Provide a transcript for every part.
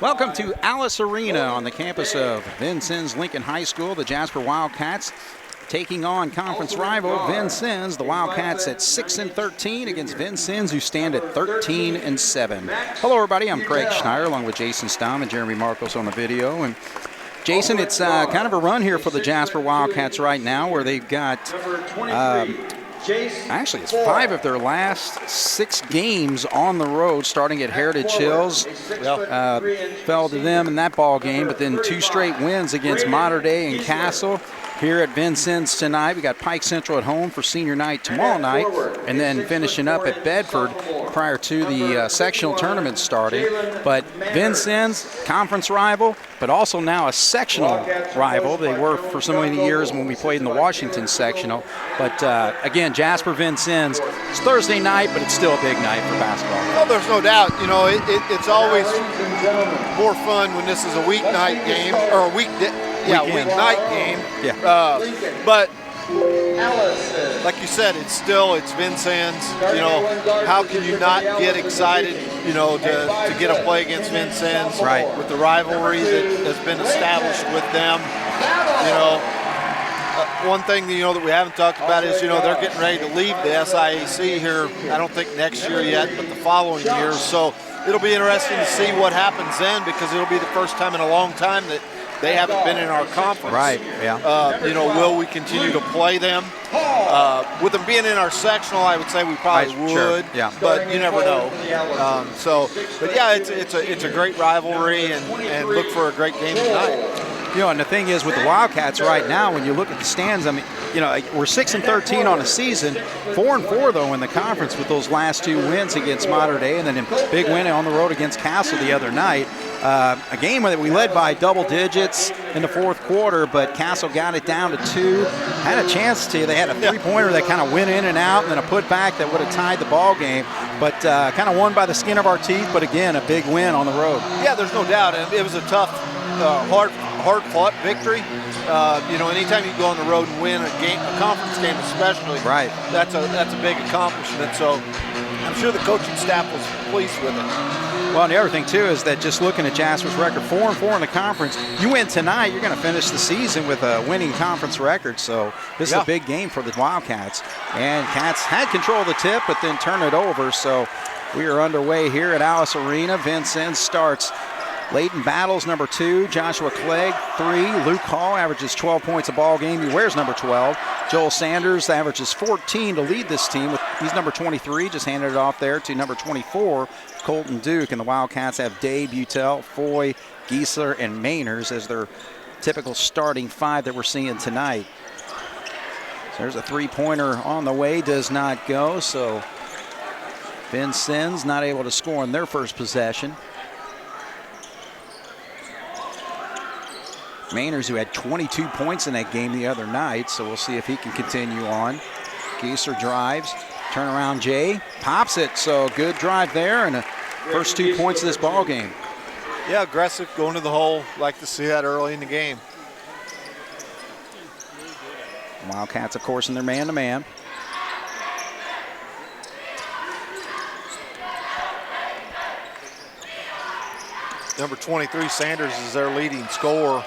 Welcome to Alice Arena on the campus of Vincennes Lincoln High School. The Jasper Wildcats taking on conference rival Vincennes. The Wildcats at 6-13 against Vincennes, who stand at 13-7. Hello, everybody. I'm Craig Schneider, along with Jason Stamm and Jeremy Marcos on the video. And Jason, it's kind of a run here for the Jasper Wildcats right now, where they've got actually, it's 5 of their last 6 games on the road, starting at Heritage Hills. Fell to them in that ball game, but then 2 straight wins against Mater Dei and Castle. Here at Vincennes tonight, we got Pike Central at home for senior night tomorrow night, and then finishing up at Bedford prior to the sectional tournament starting. But Vincennes, conference rival, but also now a sectional rival. They were for so many years when we played in the Washington sectional. But again, Jasper Vincennes, it's Thursday night, but it's still a big night for basketball. Well, there's no doubt. You know, it's always more fun when this is a weeknight game or a weeknight game. But like you said, it's Vincennes. You know, how can you not get excited, you know, to get a play against Vincennes, right, with the rivalry that has been established with them. You know, one thing that, you know, that we haven't talked about is, you know, they're getting ready to leave the SIAC here. I don't think next year yet, but the following year. So it'll be interesting to see what happens then, because it'll be the first time in a long time that they haven't been in our conference. Right, yeah. You know, will we continue to play them? With them being in our sectional, I would say we probably would. Sure. Yeah. But you never know. But yeah, it's a great rivalry, and look for a great game tonight. You know, and the thing is with the Wildcats right now, when you look at the stands, I mean, you know, we're 6-13 on the season, 4-4 though in the conference with those last 2 wins against Mater Dei, and then a big win on the road against Castle the other night. A game that we led by double digits in the 4th quarter, but Castle got it down to 2. Had a chance to. They had a 3-pointer that kind of went in and out, and then a putback that would have tied the ball game. But kind of won by the skin of our teeth. But again, a big win on the road. Yeah, there's no doubt. It was a tough, hard-fought victory. You know, anytime you go on the road and win a conference game, especially, right, that's a big accomplishment. So I'm sure the coaching staff was pleased with it. Well, and the other thing, too, is that just looking at Jasper's record, 4-4 in the conference, you win tonight, you're going to finish the season with a winning conference record. So this is a big game for the Wildcats. And Cats had control of the tip, but then turned it over. So we are underway here at Alice Arena. Vincennes starts. Leighton Battles, number 2. Joshua Clegg, 3. Luke Hall averages 12 points a ball game. He wears number 12. Joel Sanders averages 14 to lead this team. He's number 23, just handed it off there to number 24, Colton Duke. And the Wildcats have Day, Butel, Foy, Giesler, and Mainers as their typical starting 5 that we're seeing tonight. So there's a 3-pointer on the way, does not go. So Vincennes not able to score on their first possession. Mainers, who had 22 points in that game the other night, so we'll see if he can continue on. Giesler drives, turnaround Jay, pops it, so good drive there, and the first 2 points of this ball game. Yeah, aggressive, going to the hole. Like to see that early in the game. Wildcats, of course, in their man-to-man. Number 23, Sanders, is their leading scorer.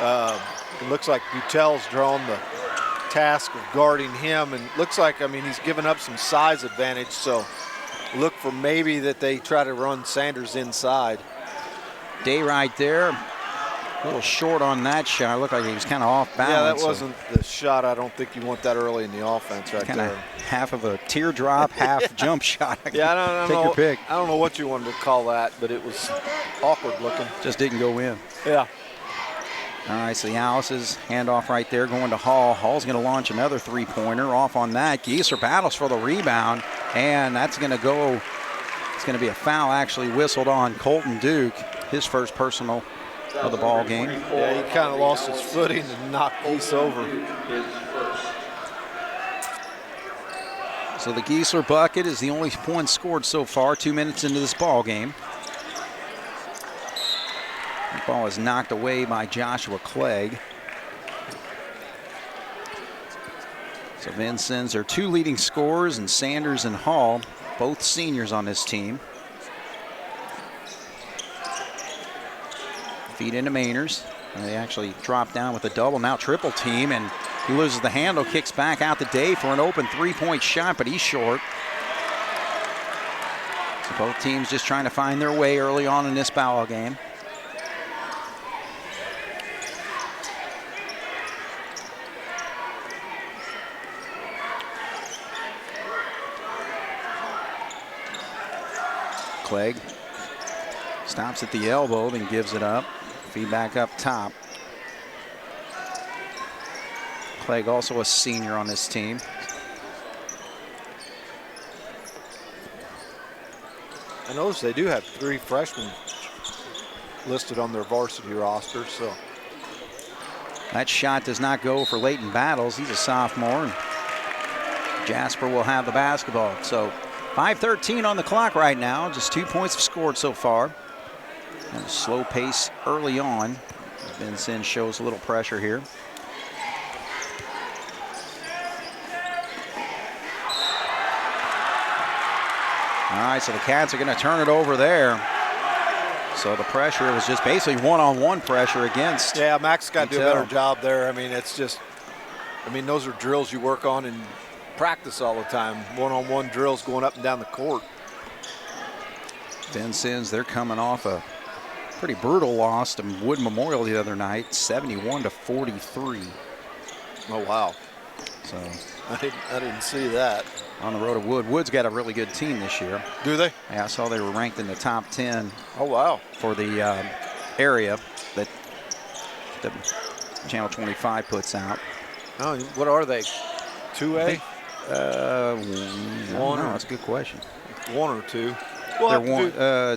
It looks like Butel's drawn the task of guarding him, and looks like, I mean, he's given up some size advantage, so look for maybe that they try to run Sanders inside. Day right there, a little short on that shot. Looked like he was kind of off balance. Yeah, that wasn't the shot. I don't think you want that early in the offense right kind there. Of half of a teardrop, half jump shot. Yeah, I don't Take know. your pick. I don't know what you wanted to call that, but it was awkward looking. Just didn't go in. Yeah. All right, so the Alice's handoff right there going to Hall. Hall's going to launch another 3-pointer off on that. Giesler battles for the rebound, and that's going to go. It's going to be a foul actually whistled on Colton Duke, his first personal of the ball game. Yeah, he kind of lost his footing and knocked Gies over. So the Giesler bucket is the only point scored so far, 2 minutes into this ball game. The ball is knocked away by Joshua Clegg. So Vincennes are 2 leading scorers, and Sanders and Hall, both seniors on this team. Feed into Mainers. And they actually drop down with a double, now triple team, and he loses the handle, kicks back out to Day for an open three-point shot, but he's short. So both teams just trying to find their way early on in this ball game. Clegg stops at the elbow, then gives it up. Feed back up top. Clegg also a senior on this team. I notice they do have 3 freshmen listed on their varsity roster, so. That shot does not go for Leighton Battles. He's a sophomore. And Jasper will have the basketball. So 5:13 on the clock right now. Just 2 points have scored so far. And a slow pace early on. Vincennes shows a little pressure here. All right, so the Cats are going to turn it over there. So the pressure was just basically one-on-one pressure against. Yeah, Mac's got to do a better job there. I mean, it's just, I mean, those are drills you work on in practice all the time. One-on-one drills going up and down the court. Vincennes, they're coming off a pretty brutal loss to Wood Memorial the other night, 71-43. Oh, wow. So I didn't see that. On the road to Wood. Wood's got a really good team this year. Do they? Yeah, I saw they were ranked in the top 10. Oh, wow. For the area that Channel 25 puts out. Oh, what are they? 2A? One. No, that's a good question. 1 or 2. They're one.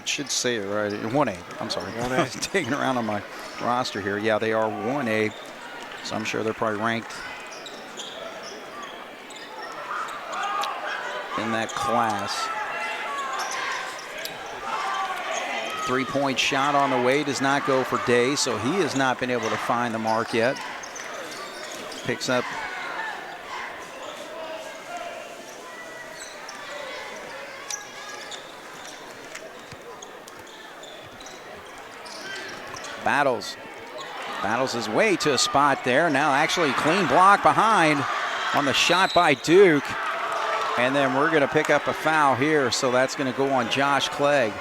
Should say it right. 1A. I'm sorry. 1A. I was taking around on my roster here. Yeah, they are 1A. So I'm sure they're probably ranked in that class. 3-point shot on the way does not go for Day, so he has not been able to find the mark yet. Picks up Battles his way to a spot there. Now actually clean block behind on the shot by Duke. And then we're going to pick up a foul here, so that's going to go on Josh Clegg.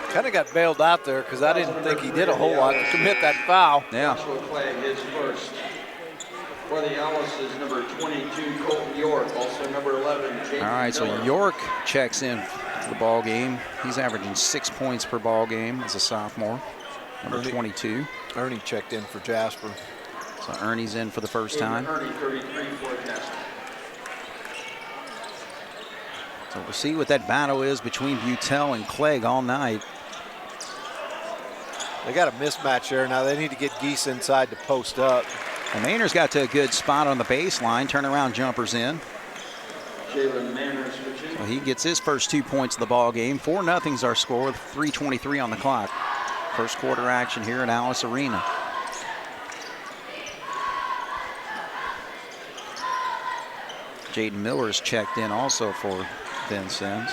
Kind of got bailed out there because I didn't think he did a whole lot to commit that foul. Yeah. Joshua Clegg is first. For the Analyst is number 22, Colton York. Also number 11, James All right, so Miller. York checks in for the ball game. He's averaging 6 points per ball game as a sophomore. Number 22. Ernie checked in for Jasper. So Ernie's in for the first time. Ernie, 33 for Jasper. So we'll see what that battle is between Butel and Clegg all night. They got a mismatch there. Now they need to get Geese inside to post up. Well, Mainer's got to a good spot on the baseline. Turnaround jumpers in. Jalen Manners switches. So he gets his first 2 points of the ball game. 4-0's our score with 3:23 on the clock. First quarter action here at Alice Arena. Jaden Miller's checked in also for Vincennes.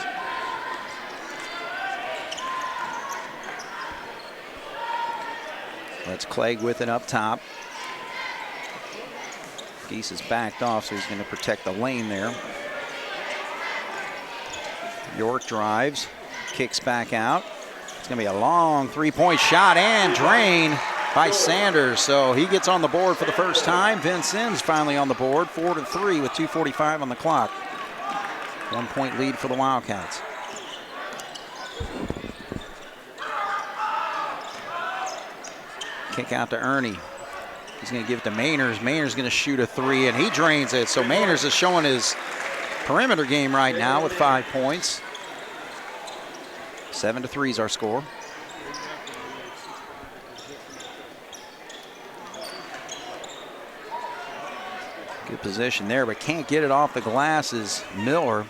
That's Clegg with it up top. Geese is backed off, so he's going to protect the lane there. York drives, kicks back out. It's going to be a long 3-point shot and drain by Sanders. So he gets on the board for the first time. Vincennes finally on the board, 4-3 with 2:45 on the clock. 1 point lead for the Wildcats. Kick out to Ernie. He's going to give it to Mainers. Mainers going to shoot a 3, and he drains it. So Mainers is showing his perimeter game right now with 5 points. 7-3 is our score. Good position there, but can't get it off the glass is Miller.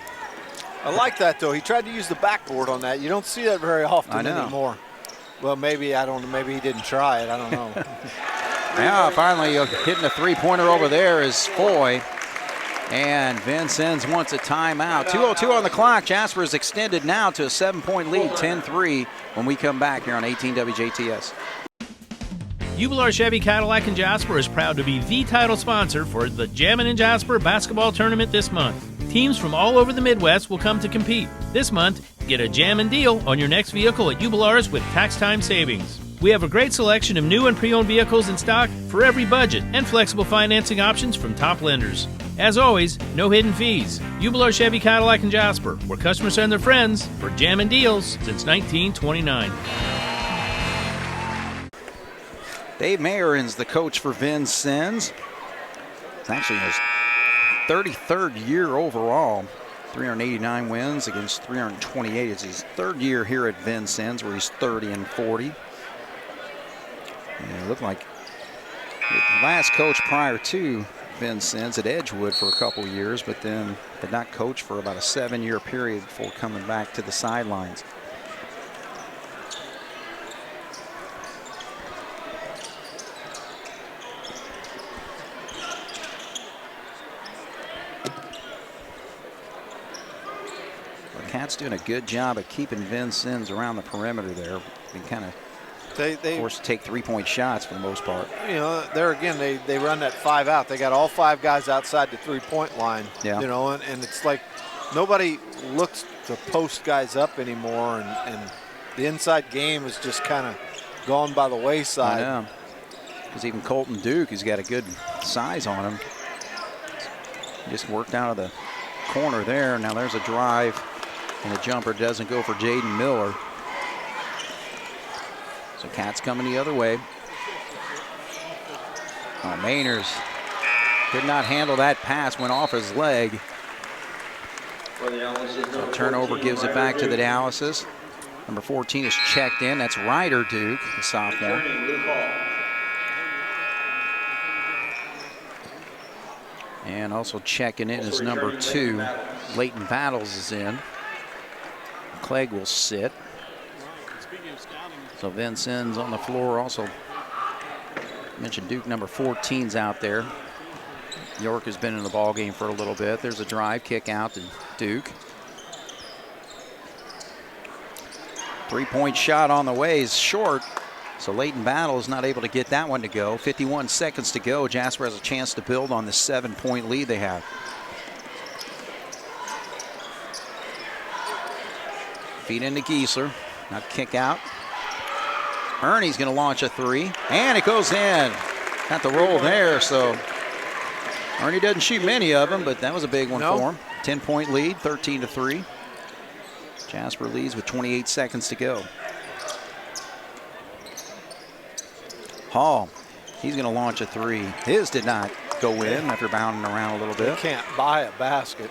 I like that, though. He tried to use the backboard on that. You don't see that very often anymore. Well, maybe, I don't know. Maybe he didn't try it. I don't know. Now, finally hitting a 3-pointer over there is Foy. And Vincennes wants a timeout. 2:02 on the clock. Jasper is extended now to a 7-point lead, 10-3 when we come back here on 18 WJTS. Ubelar Chevy Cadillac in Jasper is proud to be the title sponsor for the Jammin' in Jasper basketball tournament this month. Teams from all over the Midwest will come to compete. This month, get a jammin' deal on your next vehicle at Ubelar's with tax time savings. We have a great selection of new and pre-owned vehicles in stock for every budget and flexible financing options from top lenders. As always, no hidden fees. Ubelar Chevy Cadillac in Jasper, where customers send their friends for jammin' deals since 1929. Dave Mayeron's the coach for Vincennes. It's actually his 33rd year overall. 389 wins against 328. It's his third year here at Vincennes, where he's 30-40. And it looked like the last coach prior to Vincennes at Edgewood for a couple years, but then did not coach for about a 7-year period before coming back to the sidelines. The Cats doing a good job of keeping Vincennes around the perimeter there. Been kind of forced to take three-point shots for the most part. You know, there again, they run that 5 out. They got all 5 guys outside the three-point line. Yeah. You know, and it's like nobody looks to post guys up anymore, and the inside game is just kind of gone by the wayside. I know. Because even Colton Duke, he's got a good size on him. Just worked out of the corner there. Now there's a drive, and the jumper doesn't go for Jaden Miller. So Cats coming the other way. Oh, Mainers could not handle that pass, went off his leg. So turnover gives it back to the Dallases. Number 14 is checked in. That's Ryder Duke, the sophomore. And also checking in is number 2. Leighton Battles is in. Clegg will sit. So Vincennes on the floor. Also mentioned Duke number 14's out there. York has been in the ball game for a little bit. There's a drive kick out to Duke. Three-point shot on the way is short. So Leighton Battle is not able to get that one to go. 51 seconds to go. Jasper has a chance to build on the 7-point lead they have. Feed into Giesler. Now kick out. Ernie's going to launch a 3, and it goes in. Got the roll there, so Ernie doesn't shoot many of them, but that was a big one for him. 10-point lead, 13-3. Jasper leads with 28 seconds to go. Hall, he's going to launch a 3. His did not go in after bounding around a little bit. You can't buy a basket.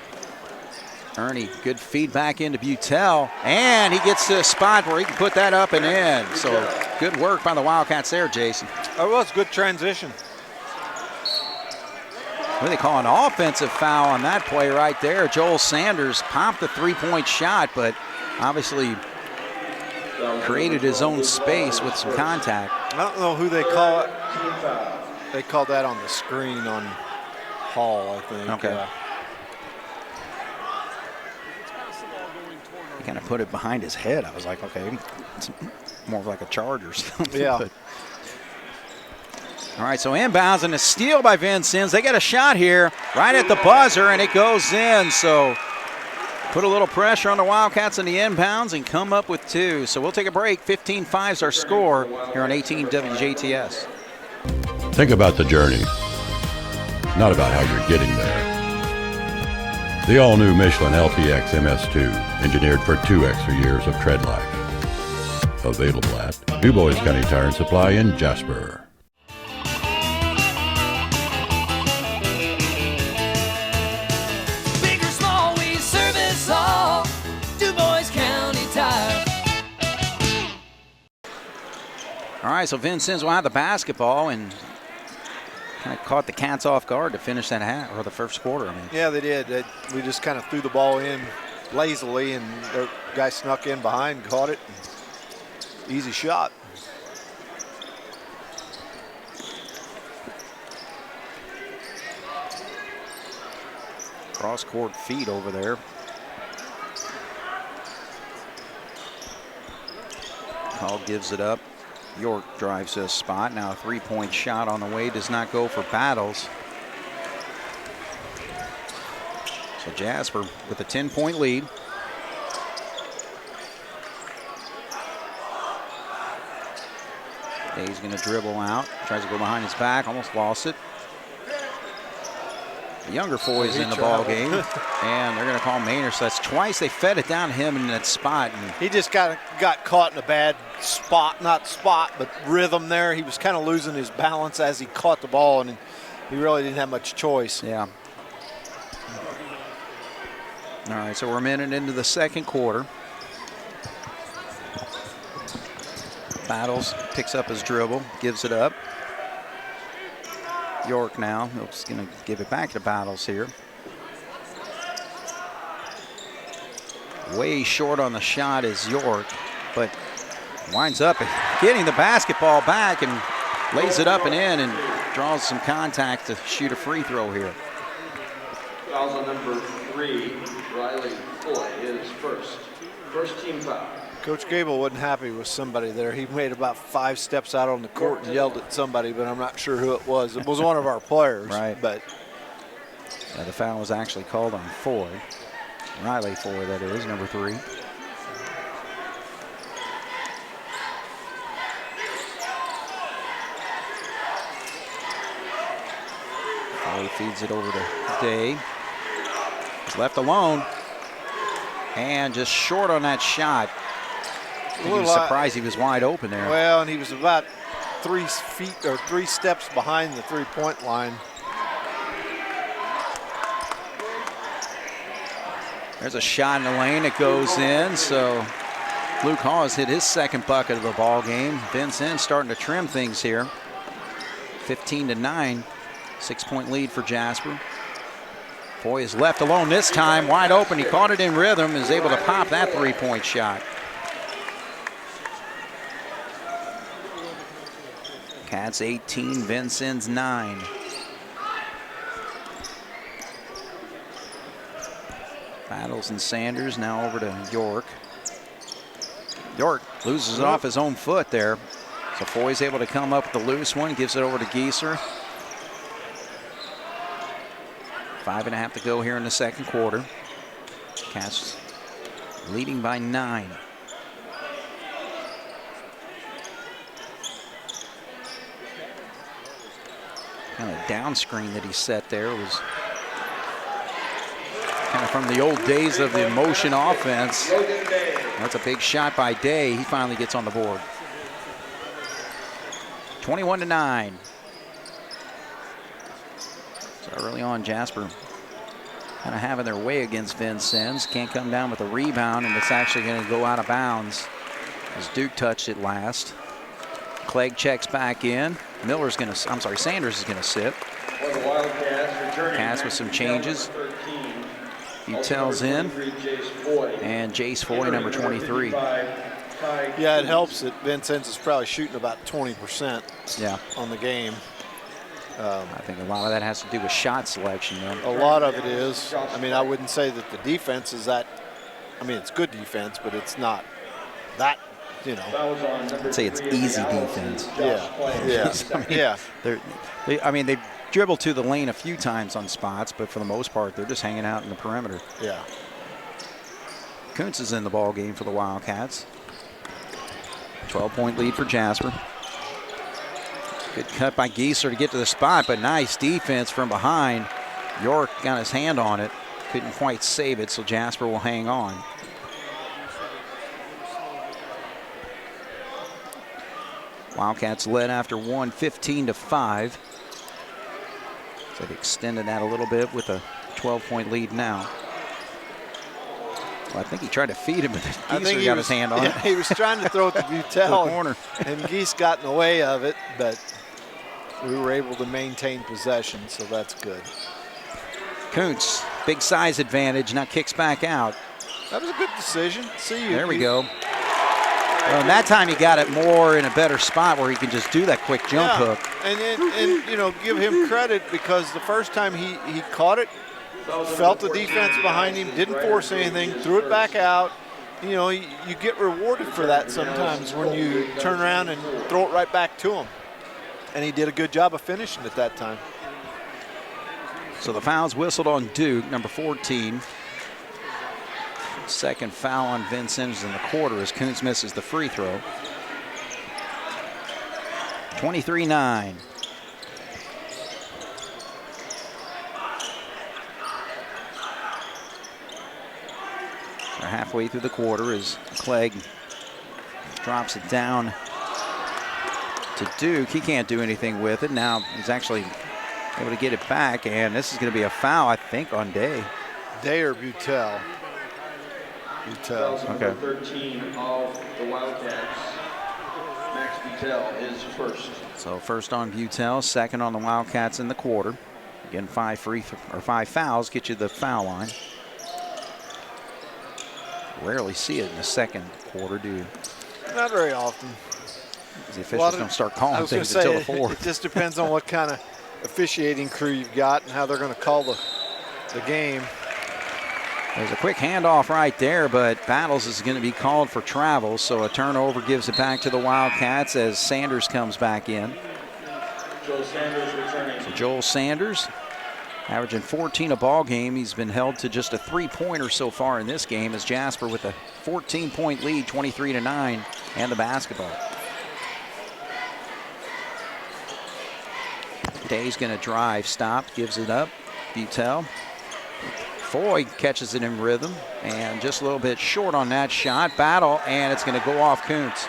Ernie, good feedback into Butel, and he gets to a spot where he can put that up and in. So good work by the Wildcats there, Jason. Oh, well, it's good transition. What do they call an offensive foul on that play right there? Joel Sanders popped the three-point shot, but obviously created his own space with some contact. I don't know who they call it. They called that on the screen on Hall, I think. Okay. He kind of put it behind his head. I was like, okay, it's more of like a charge or something. Yeah. But. All right, so inbounds and a steal by Vincennes. They got a shot here right at the buzzer, and it goes in. So put a little pressure on the Wildcats in the inbounds and come up with 2. So we'll take a break. 15-5 is our score here on 18 WJTS. Think about the journey, not about how you're getting there. The all-new Michelin LTX MS2, engineered for 2 extra years of tread life. Available at Du Bois County Tire and Supply in Jasper. Big or small, we service all. Du Bois County Tire. All right, so Vincennes will have the basketball and kind of caught the Cats off guard to finish that half, or the first quarter. I mean. Yeah, they did. We just kind of threw the ball in lazily, and the guy snuck in behind, caught it. Easy shot. Cross-court feed over there. Hall gives it up. York drives to a spot. Now a three-point shot on the way does not go for Battles. So Jasper with a 10-point lead. He's going to dribble out. Tries to go behind his back. Almost lost it. The younger Foy's in the ball game. And they're going to call Maynard. So that's twice they fed it down to him in that spot. And he just got caught in a bad spot. Not spot, but rhythm there. He was kind of losing his balance as he caught the ball. And he really didn't have much choice. Yeah. All right, so we're a minute into the second quarter. Battles picks up his dribble, gives it up. York now, he's going to give it back to Battles here. Way short on the shot is York, but winds up getting the basketball back and lays it up and in and draws some contact to shoot a free throw here. Fouls on number 3, Riley Foy, his first team foul. Coach Gable wasn't happy with somebody there. He made about 5 steps out on the court and yelled at somebody, but I'm not sure who it was. It was one of our players. Right. But yeah, the foul was actually called on Foy. Riley Foy, that is, number 3. Foy feeds it over to Day. He's left alone. And just short on that shot. I think he was surprised he was wide open there. Well, and he was about 3 feet or 3 steps behind the three-point line. There's a shot in the lane. It goes in. So Luke Hawes hit his second bucket of the ball game. Vincennes starting to trim things here. 15-9. 6-point lead for Jasper. Foy is left alone this time. Wide open. He caught it in rhythm. Is able to pop that three-point shot. Cats 18, Vincennes 9. Battles and Sanders now over to York. York loses it off his own foot there. So Foy's able to come up with the loose one, gives it over to Gieser. 5.5 to go here in the second quarter. Cats leading by 9. Kind of down screen that he set there was kind of from the old days of the motion offense. That's a big shot by Day. He finally gets on the board. 21-9. So early on, Jasper kind of having their way against Vincennes. Can't come down with a rebound, and it's actually going to go out of bounds as Duke touched it last. Clegg checks back in. Sanders is going to sit. For the Wildcats, returning Cats with some changes. 13. Utell's in. And Jace Foy, number 23. Yeah, it helps that Vincennes is probably shooting about 20% on the game. I think a lot of that has to do with shot selection, though. A lot of it is. I mean, I wouldn't say that the defense is that. I mean, it's good defense, but it's not that, you know. I'd say it's easy defense. Yeah. They dribble to the lane a few times on spots, but for the most part, they're just hanging out in the perimeter. Yeah. Kuntz is in the ball game for the Wildcats. 12-point lead for Jasper. Good cut by Gieser to get to the spot, but nice defense from behind. York got his hand on it. Couldn't quite save it, so Jasper will hang on. Wildcats led after one, 15-5. So they've extended that a little bit with a 12-point lead now. Well, I think he tried to feed him, but Gieser got his hand on it. He was trying to throw it to Butel, corner. and Geese got in the way of it, but we were able to maintain possession, so that's good. Kuntz, big size advantage, now kicks back out. That was a good decision. There we go. Well, that time he got it more in a better spot where he can just do that quick jump hook. And you know, give him credit because the first time he caught it, felt the defense behind him, didn't force anything, threw it back out, you know, you get rewarded for that sometimes when you turn around and throw it right back to him. And he did a good job of finishing at that time. So the foul's whistled on Duke, number 14. Second foul on Vincennes in the quarter as Kuntz misses the free throw. 23-9. We're halfway through the quarter as Clegg drops it down to Duke. He can't do anything with it. Now he's actually able to get it back, and this is going to be a foul, I think, on Day. Day or Butel? Butel. Okay. 13 of the Wildcats. Max Butel is first. So first on Butel, second on the Wildcats in the quarter. Again, 5 fouls get you the foul line. Rarely see it in the second quarter, do you? Not very often. The officials don't start calling things until the fourth. It just depends on what kind of officiating crew you've got and how they're going to call the game. There's a quick handoff right there, but Battles is going to be called for travel, so a turnover gives it back to the Wildcats as Sanders comes back in. Joel Sanders returning. So Joel Sanders, averaging 14 a ball game. He's been held to just a 3-pointer so far in this game as Jasper with a 14-point lead, 23-9, and the basketball. Day's going to drive, stopped, gives it up. Butel. Foy catches it in rhythm and just a little bit short on that shot. Battle, and it's going to go off Kuntz.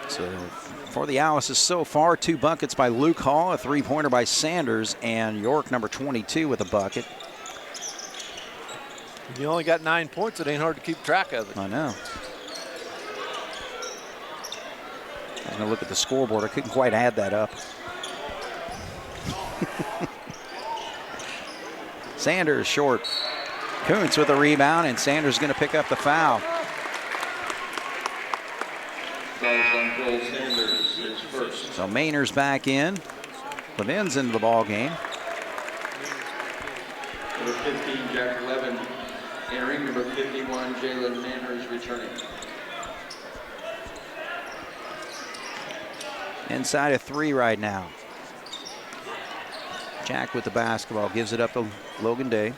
So for the Alice's so far, 2 buckets by Luke Hall, a 3-pointer by Sanders, and York, number 22, with a bucket. You only got 9 points. It ain't hard to keep track of it. I know. I'm going to look at the scoreboard. I couldn't quite add that up. Sanders short. Kuntz with a rebound, and Sanders going to pick up the foul. On Joel Sanders is first. So Mainer's back in. Levin's into the ball game. Number 15, Jack Levin entering. Number 51, Jalen Manners returning. Inside of 3 right now. Jack with the basketball, gives it up to Logan Day.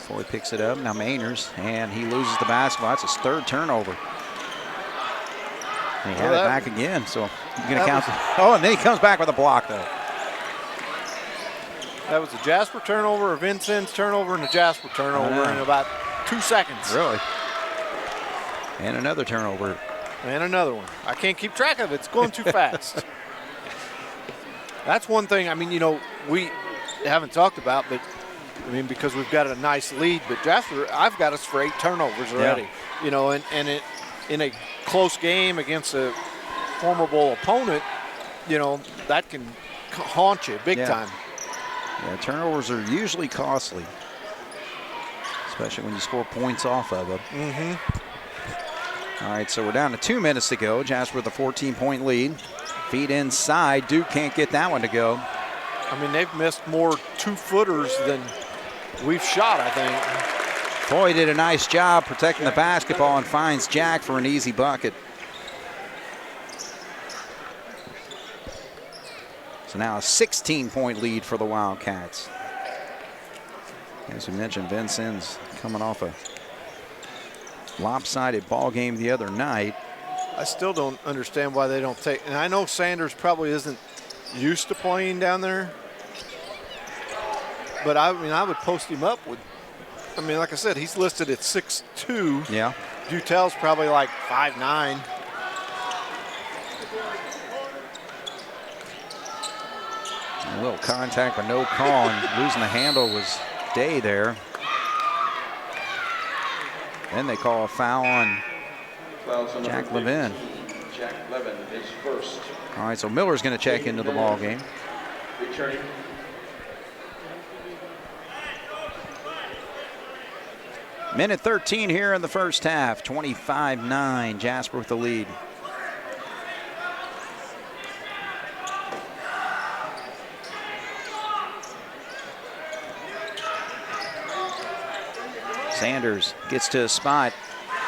Foy picks it up, now Mainers, and he loses the basketball. That's his 3rd turnover. And he had it back again, so you're going to count. Oh, and then he comes back with a block, though. That was a Jasper turnover, a Vincennes turnover, and a Jasper turnover in about 2 seconds. Really? And another turnover. And another one. I can't keep track of it. It's going too fast. That's one thing, I mean, you know, we haven't talked about, but, I mean, because we've got a nice lead, but Jasper, I've got us for 8 turnovers already. Yeah. You know, and it, in a close game against a formidable opponent, you know, that can haunt you big time. Yeah, turnovers are usually costly, especially when you score points off of them. All right, so we're down to 2 minutes to go. Jasper with a 14-point lead. Feed inside. Duke can't get that one to go. I mean, they've missed more 2-footers than we've shot, I think. Foy did a nice job protecting the basketball and finds Jack for an easy bucket. So now a 16-point lead for the Wildcats. As we mentioned, Vincennes coming off a lopsided ball game the other night. I still don't understand why they don't take, and I know Sanders probably isn't used to playing down there, but I mean, I would post him up with, I mean, like I said, he's listed at 6'2". Yeah. Butel's probably like 5'9". A little contact but no call, and losing the handle was Day there. Then they call a foul on Jack Levin. Jack Levin is first. All right, so Miller's going to check into the ball game. Minute 13 here in the first half. 25-9. Jasper with the lead. Sanders gets to a spot,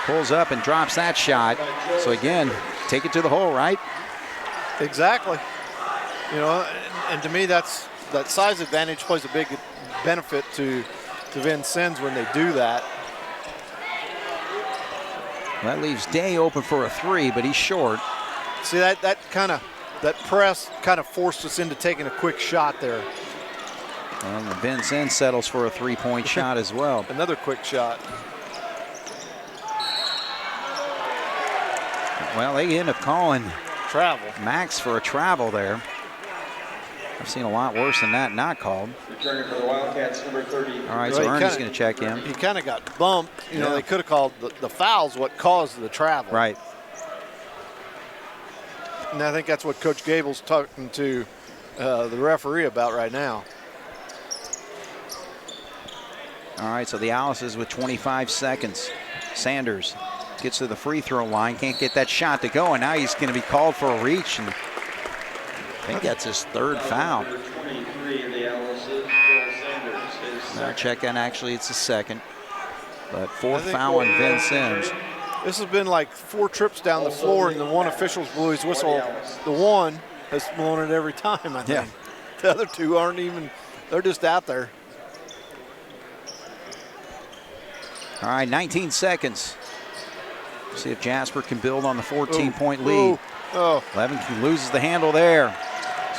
pulls up and drops that shot. So again, take it to the hole, right? Exactly. You know, and to me, that size advantage plays a big benefit to Vincennes when they do that. That leaves Day open for a three, but he's short. See, that press kind of forced us into taking a quick shot there. Well, Vincennes settles for a three-point shot as well. Another quick shot. Well, they end up calling travel. Max for a travel there. I've seen a lot worse than that not called. Returning for the Wildcats, number 30. All right, so Ernie's going to check in. He kind of got bumped. You know, they could have called the foul's what caused the travel. Right. And I think that's what Coach Gable's talking to the referee about right now. All right, so the Alice's with 25 seconds. Sanders gets to the free throw line, can't get that shot to go, and now he's going to be called for a reach, and I think that's his third foul. Number 23 of the Alice's, Joel Sanders, his second. Check in, actually it's the second, but fourth foul on Vincennes. This has been like 4 trips down the floor, and the one official's blew his whistle. The one has blown it every time, I think. Yeah. The other two aren't even, they're just out there. All right, 19 seconds. See if Jasper can build on the 14-point lead. Oh. Levinson loses the handle there.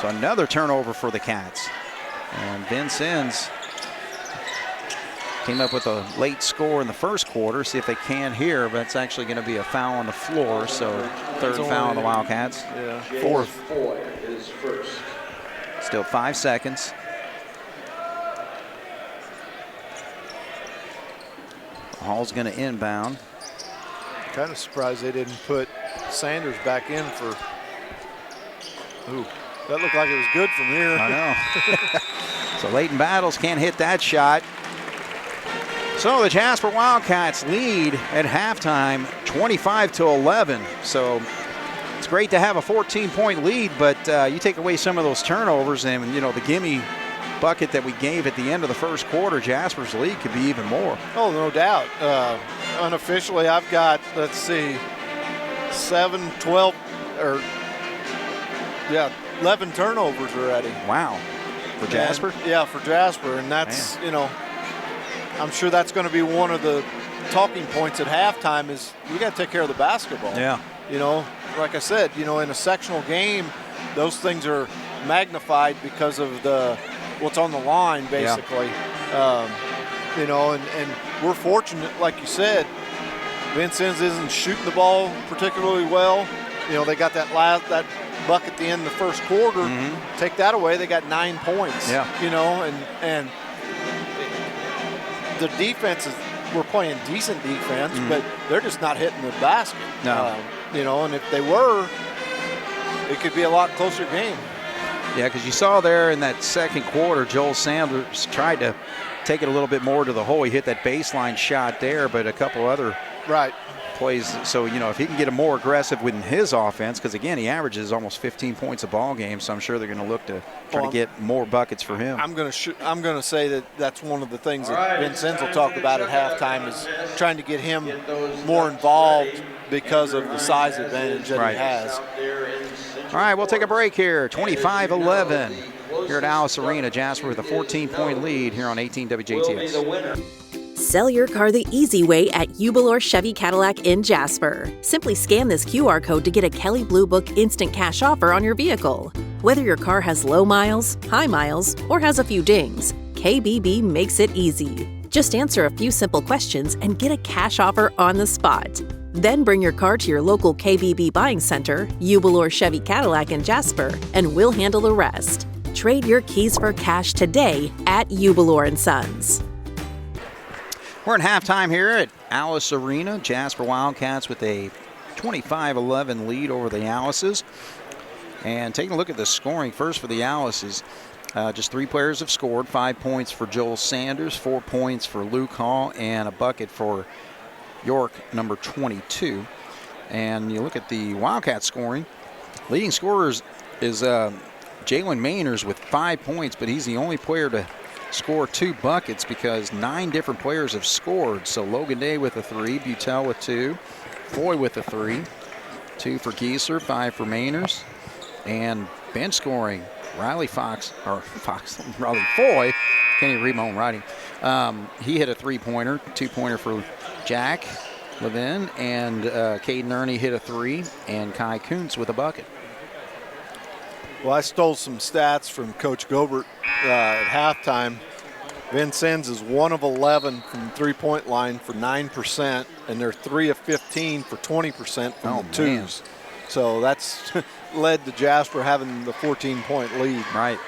So another turnover for the Cats. And Vincennes came up with a late score in the first quarter. See if they can here, but it's actually going to be a foul on the floor. So third foul on the Wildcats. Yeah. Fourth. Boy is first. Still 5 seconds. Hall's going to inbound. Kind of surprised they didn't put Sanders back in for. Ooh, that looked like it was good from here. I know. So Leighton Battles can't hit that shot. So the Jasper Wildcats lead at halftime, 25-11. So it's great to have a 14-point lead, but you take away some of those turnovers, and you know the gimme bucket that we gave at the end of the first quarter, Jasper's lead could be even more. Oh, no doubt. Unofficially, I've got, let's see, 11 turnovers already. Wow. For Jasper? And, yeah, for Jasper. And that's, you know, I'm sure that's going to be one of the talking points at halftime is we got to take care of the basketball. Yeah. You know, like I said, you know, in a sectional game, those things are magnified because of what's on the line, basically. Yeah. You know, and we're fortunate, like you said, Vincennes isn't shooting the ball particularly well. You know, they got that buck at the end of the first quarter. Mm-hmm. Take that away, they got 9 points. Yeah. You know, and the defense we're playing decent defense, but they're just not hitting the basket. No. You know, and if they were, it could be a lot closer game. Yeah, because you saw there in that second quarter, Joel Sanders tried to take it a little bit more to the hole. He hit that baseline shot there, but a couple other plays. So, you know, if he can get more aggressive with his offense, because, again, he averages almost 15 points a ball game, so I'm sure they're going to look to try to get more buckets for him. I'm going to say that's one of the things that Vincennes will talk about at halftime is trying to get him more involved because of the size advantage that he has. All right, we'll take a break here. 25-11 here at Alice Arena. Jasper with a 14-point lead here on 18 WJTS. Sell your car the easy way at Jubilee Chevy Cadillac in Jasper. Simply scan this QR code to get a Kelley Blue Book instant cash offer on your vehicle. Whether your car has low miles, high miles, or has a few dings, KBB makes it easy. Just answer a few simple questions and get a cash offer on the spot. Then bring your car to your local KBB buying center, Jubilee Chevy Cadillac in Jasper, and we'll handle the rest. Trade your keys for cash today at Jubilee & Sons. We're in halftime here at Alice Arena. Jasper Wildcats with a 25-11 lead over the Alices. And taking a look at the scoring first for the Alices. Just 3 players have scored. 5 points for Joel Sanders, 4 points for Luke Hall, and a bucket for York, number 22. And you look at the Wildcat scoring. Leading scorers is Jalen Mainers with 5 points, but he's the only player to score 2 buckets because 9 different players have scored. So Logan Day with a 3, Butel with 2, Foy with a 3, 2 for Gieser, 5 for Mainers, and bench scoring. Riley Foy, can't even read my own writing. He hit a 3-pointer, 2-pointer for Jack Levin, and Caden Ernie hit a 3, and Kai Kuntz with a bucket. Well, I stole some stats from Coach Gobert at halftime. Vincennes is 1 of 11 from the 3-point line for 9%, and they're 3 of 15 for 20% from the twos. So that's led to Jasper having the 14-point lead. Right.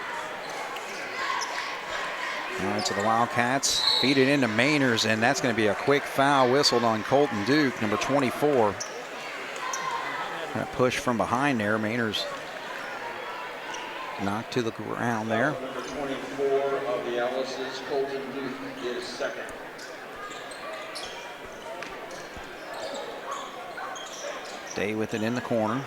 All right, so the Wildcats feed it into Mainers, and that's going to be a quick foul whistled on Colton Duke, number 24. That push from behind there. Mainers knocked to the ground there. Number 24 of the Alice's, Colton Duke, is second. Day with it in the corner.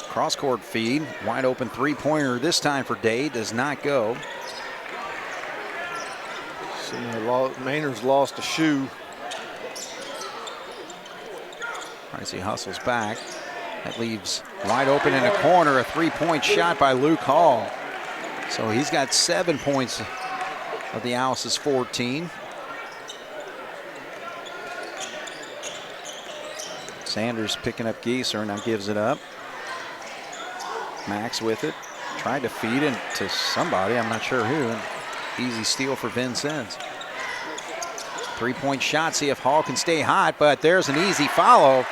Cross-court feed, wide open 3-pointer this time for Day, does not go. Mainers lost a shoe. As he hustles back, that leaves wide open in the corner, a 3-point shot by Luke Hall. So he's got 7 points of the Alice's 14. Sanders picking up Gieser, now gives it up. Max with it, tried to feed it to somebody, I'm not sure who. An easy steal for Vincennes. 3-point shot, see if Hall can stay hot, but there's an easy follow.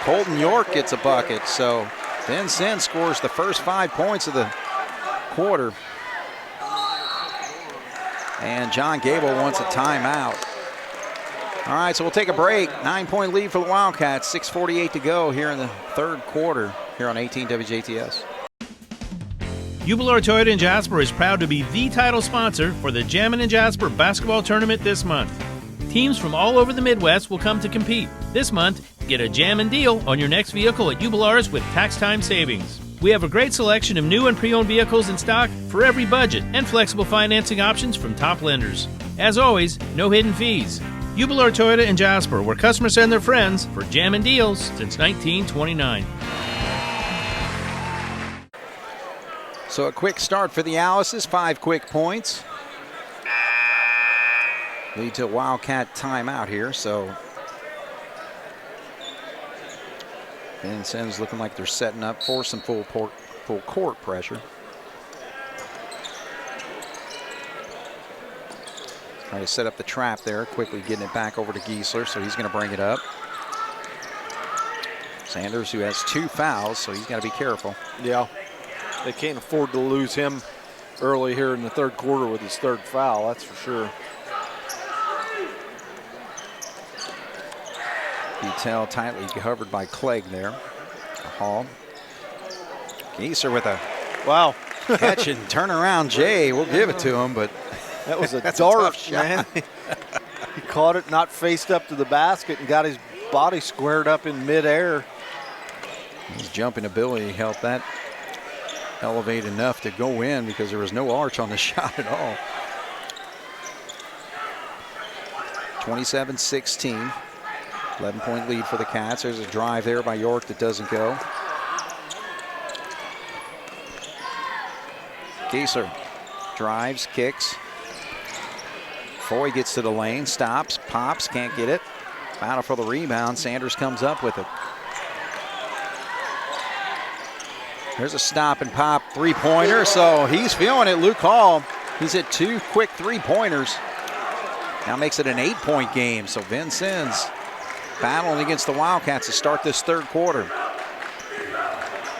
Colton York gets a bucket, so Vincennes scores the first 5 points of the quarter. And John Gable wants a timeout. All right, so we'll take a break. 9-point lead for the Wildcats, 6:48 to go here in the third quarter here on 18 WJTS. Jubilar Toyota in Jasper is proud to be the title sponsor for the Jammin' in Jasper basketball tournament this month. Teams from all over the Midwest will come to compete. This month, get a Jammin' deal on your next vehicle at Jubilar's with tax time savings. We have a great selection of new and pre-owned vehicles in stock for every budget and flexible financing options from top lenders. As always, no hidden fees. Jubilar Toyota in Jasper, where customers send their friends for Jammin' deals since 1929. So a quick start for the Alice's, 5 quick points. Lead to a Wildcat timeout here, so Vincennes looking like they're setting up for some full court pressure. Trying to set up the trap there, quickly getting it back over to Giesler, so he's going to bring it up. Sanders, who has 2 fouls, so he's got to be careful. Yeah, they can't afford to lose him early here in the third quarter with his 3rd foul, that's for sure. Butel tightly covered by Clegg there. Hall. Gieser with a catch and turn around Jay. We'll give it to him, but that was a that's dart, a tough shot. man. He caught it, not faced up to the basket, and got his body squared up in midair. His jumping ability helped that elevate enough to go in because there was no arch on the shot at all. 27-16. 11-point lead for the Cats. There's a drive there by York that doesn't go. Gieser drives, kicks. Foy gets to the lane, stops, pops, can't get it. Battle for the rebound. Sanders comes up with it. There's a stop and pop 3-pointer, so he's feeling it. Luke Hall, he's hit 2 quick 3-pointers. Now makes it an 8-point game, so Vincennes battling against the Wildcats to start this third quarter.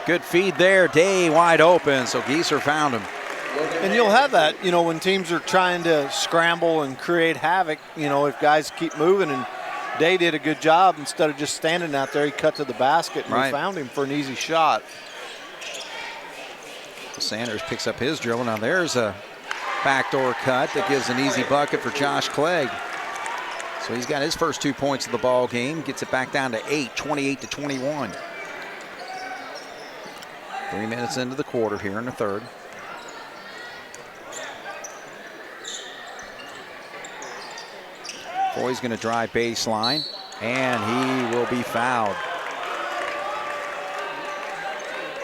Good feed there, Day wide open, so Gieser found him. And you'll have that, you know, when teams are trying to scramble and create havoc, you know, if guys keep moving and Day did a good job. Instead of just standing out there, he cut to the basket and we found him for an easy shot. Sanders picks up his dribble. Now there's a backdoor cut that gives an easy bucket for Josh Clegg. So he's got his first 2 points of the ball game. Gets it back down to 8, 28-21. 3 minutes into the quarter here in the third. Foy's going to drive baseline, and he will be fouled.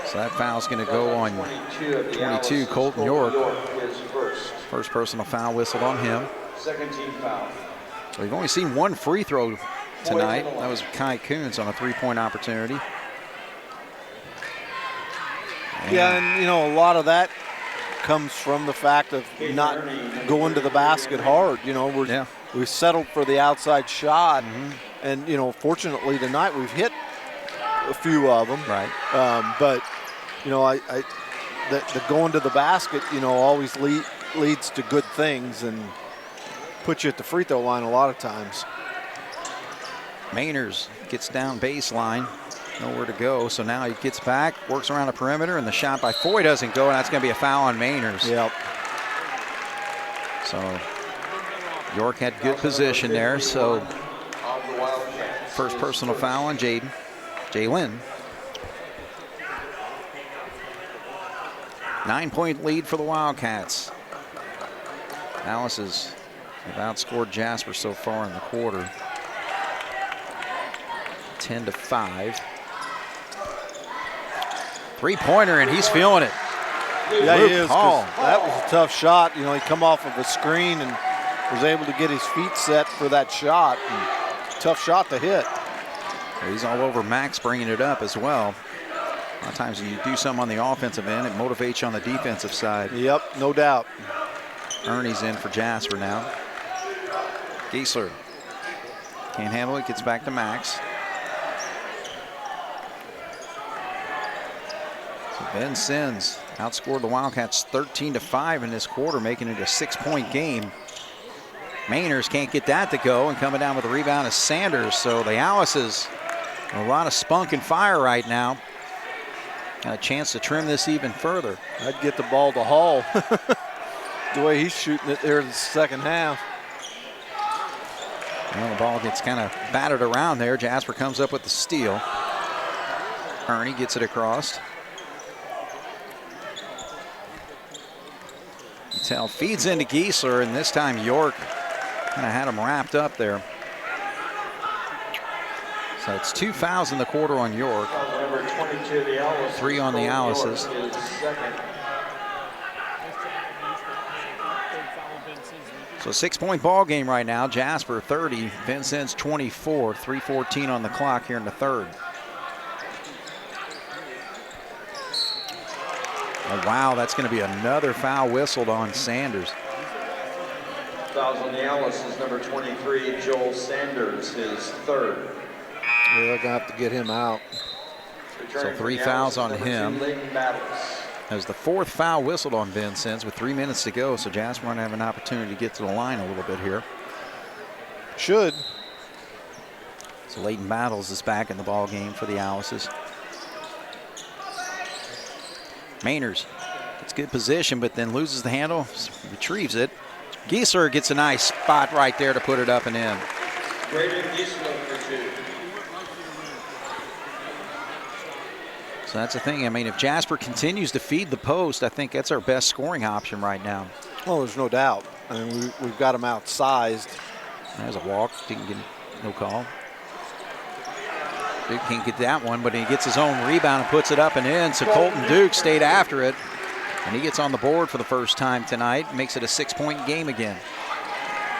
So that foul's going to go on 22, Colton York. First personal foul whistled on him. Second team foul. So we've only seen one free throw tonight. That was Kai Kuntz on a three-point opportunity. And you know, a lot of that comes from the fact of not going to the basket hard. You know, we settled for the outside shot, and you know, fortunately tonight we've hit a few of them. Right. But you know, the going to the basket, you know, always leads to good things and puts you at the free throw line a lot of times. Mainers gets down baseline, nowhere to go. So now he gets back, works around the perimeter, and the shot by Foy doesn't go, and that's going to be a foul on Mainers. Yep. So York had good position there. So first personal foul on Jalen. 9-point lead for the Wildcats. Alice have outscored Jasper so far in the quarter. 10-5. Three-pointer, and he's feeling it. Yeah, Luke he is. Hall. That was a tough shot. You know, he come off of a screen and was able to get his feet set for that shot. And tough shot to hit. He's all over Max bringing it up as well. A lot of times when you do something on the offensive end, it motivates you on the defensive side. Yep, no doubt. Ernie's in for Jasper now. Giesler can't handle it, gets back to Max. So Vincennes outscored the Wildcats 13-5 in this quarter, making it a 6-point game. Mainers can't get that to go, and coming down with a rebound is Sanders. So the Alice's a lot of spunk and fire right now. Got a chance to trim this even further. I'd get the ball to Hall. The way he's shooting it there in the second half. Well, the ball gets kind of battered around there. Jasper comes up with the steal. Ernie gets it across. Tell feeds into Giesler, and this time York kind of had him wrapped up there. So it's 2 fouls in the quarter on York. Number 22, the Alice. 3 on the Alice's. So 6-point ball game right now. Jasper 30, Vincennes 24, 3:14 on the clock here in the third. Oh, wow, that's going to be another foul whistled on Sanders. Fouls on the Alice is number 23, Joel Sanders, his third. Yeah, they're going to have to get him out. So 3 fouls on him. That was the 4th foul whistled on Vincennes with 3 minutes to go. So Jasper might have an opportunity to get to the line a little bit here. Should. So Leighton Battles is back in the ball game for the Alices. Mainers gets good position, but then loses the handle, retrieves it. Giesler gets a nice spot right there to put it up and in. Braden Giesler for 2. So that's the thing. I mean, if Jasper continues to feed the post, I think that's our best scoring option right now. Well, there's no doubt. I mean, we've got him outsized. There's a walk. Didn't get no call. Duke can't get that one, but he gets his own rebound and puts it up and in. So Colton Duke stayed after it, and he gets on the board for the first time tonight. Makes it a 6-point game again.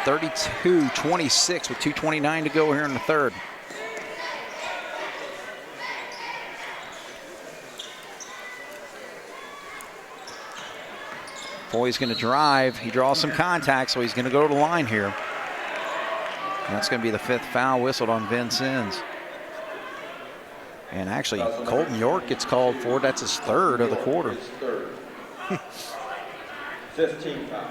32-26 with 2:29 to go here in the third. Foy's going to drive. He draws some contact, so he's going to go to the line here. And that's going to be the 5th foul whistled on Vincennes. And actually, Colton York gets called for. That's his 3rd of the quarter. 15 foul.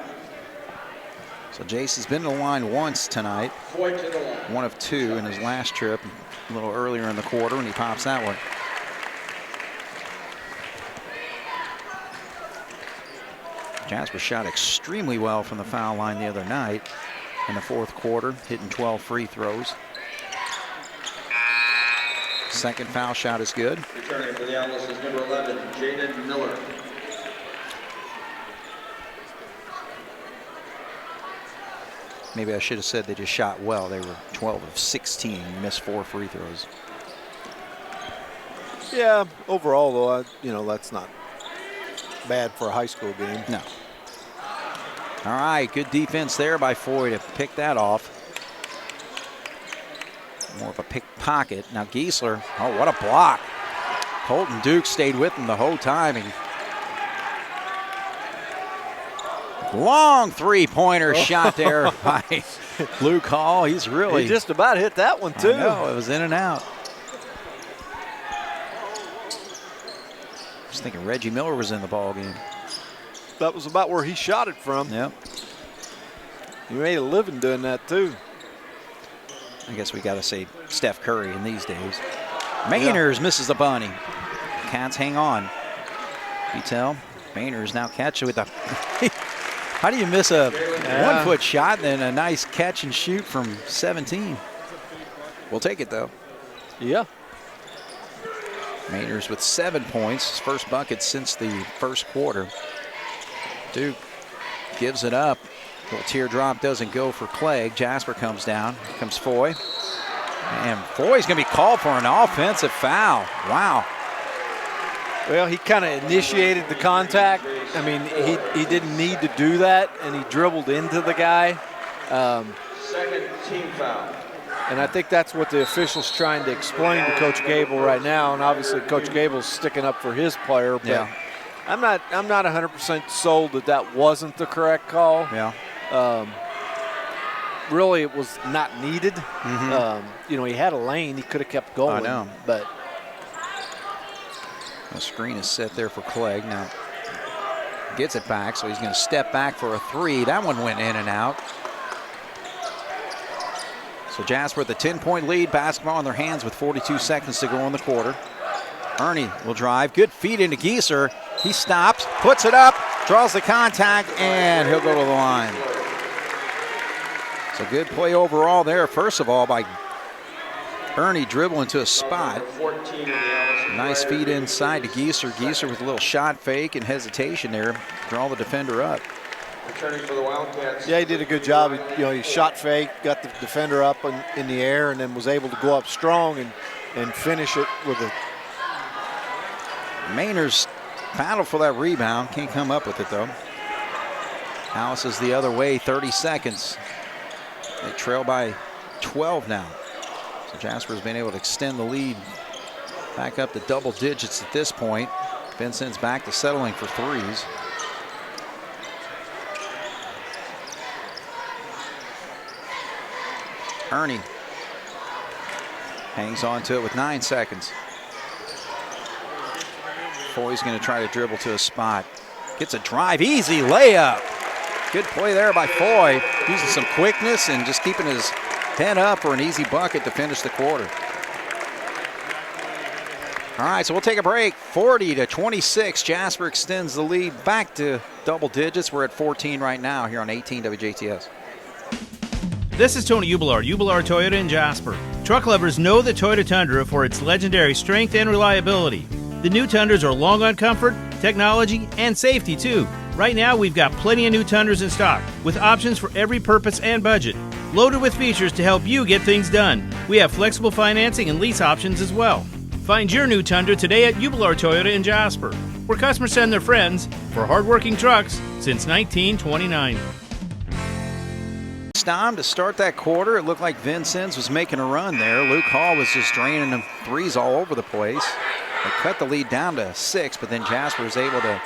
So Jason's been to the line once tonight. Foy to the line. 1 of 2 in his last trip, a little earlier in the quarter, and he pops that one. Jasper shot extremely well from the foul line the other night in the 4th quarter, hitting 12 free throws. Second foul shot is good. Returning for the Analyst is number 11, Jaden Miller. Maybe I should have said they just shot well. They were 12 of 16, missed 4 free throws. Yeah, overall though, you know, that's not bad for a high school game. No. All right, good defense there by Foy to pick that off. More of a pickpocket. Now Giesler, oh, what a block. Colton Duke stayed with him the whole time. And long three-pointer shot there by Luke Hall. He's really... He just about hit that one, too. I know, it was in and out. I was thinking Reggie Miller was in the ball game. That was about where he shot it from. Yep. He made a living doing that, too. I guess we got to say Steph Curry in these days. Mainers misses the bunny. Cats hang on. Vitel. Mainers now catch with a... How do you miss a 1-foot shot and then a nice catch and shoot from 17? We'll take it, though. Yeah. Mainers with 7 points. His first bucket since the 1st quarter. Duke gives it up. Little teardrop doesn't go for Clegg. Jasper comes down. Here comes Foy. And Foy's going to be called for an offensive foul. Wow. Well, he kind of initiated the contact. I mean, he didn't need to do that, and he dribbled into the guy. Second team foul. And I think that's what the official's trying to explain to Coach Gable right now. And obviously, Coach Gable's sticking up for his player. But yeah. I'm not 100% sold that that wasn't the correct call. Yeah. Really, it was not needed. You know, he had a lane. He could have kept going. I know. But the screen is set there for Clegg. Now gets it back, so he's going to step back for a 3. That one went in and out. So Jasper with a 10-point lead. Basketball in their hands with 42 seconds to go in the quarter. Ernie will drive. Good feed into Gieser. He stops, puts it up, draws the contact, and he'll go to the line. So good play overall there. First of all, by Ernie dribbling to a spot. Nice feed inside to Gieser. Gieser with a little shot fake and hesitation there. Draw the defender up. Returning for the Wildcats. yeah, he did a good job. He shot fake, got the defender up in the air, and then was able to go up strong and finish it with a... Mainers battle for that rebound. Can't come up with it, though. Alice is the other way, 30 seconds. They trail by 12 now. So Jasper's been able to extend the lead back up to double digits at this point. Vincennes back to settling for threes. Ernie hangs on to it with 9 seconds. Foy's going to try to dribble to a spot. Gets a drive, easy layup. Good play there by Foy, using some quickness and just keeping his head up for an easy bucket to finish the quarter. All right, so we'll take a break. 40-26. Jasper extends the lead back to double digits. We're at 14 right now here on 18 WJTS. This is Tony Ubelar, Ubelar Toyota in Jasper. Truck lovers know the Toyota Tundra for its legendary strength and reliability. The new Tundras are long on comfort, technology, and safety too. Right now, we've got plenty of new Tundras in stock, with options for every purpose and budget. Loaded with features to help you get things done. We have flexible financing and lease options as well. Find your new Tundra today at Ubelar Toyota in Jasper, where customers send their friends for hardworking trucks since 1929. Stamm to start that quarter. It looked like Vincennes was making a run there. Luke Hall was just draining them threes all over the place. They cut the lead down to 6, but then Jasper was able to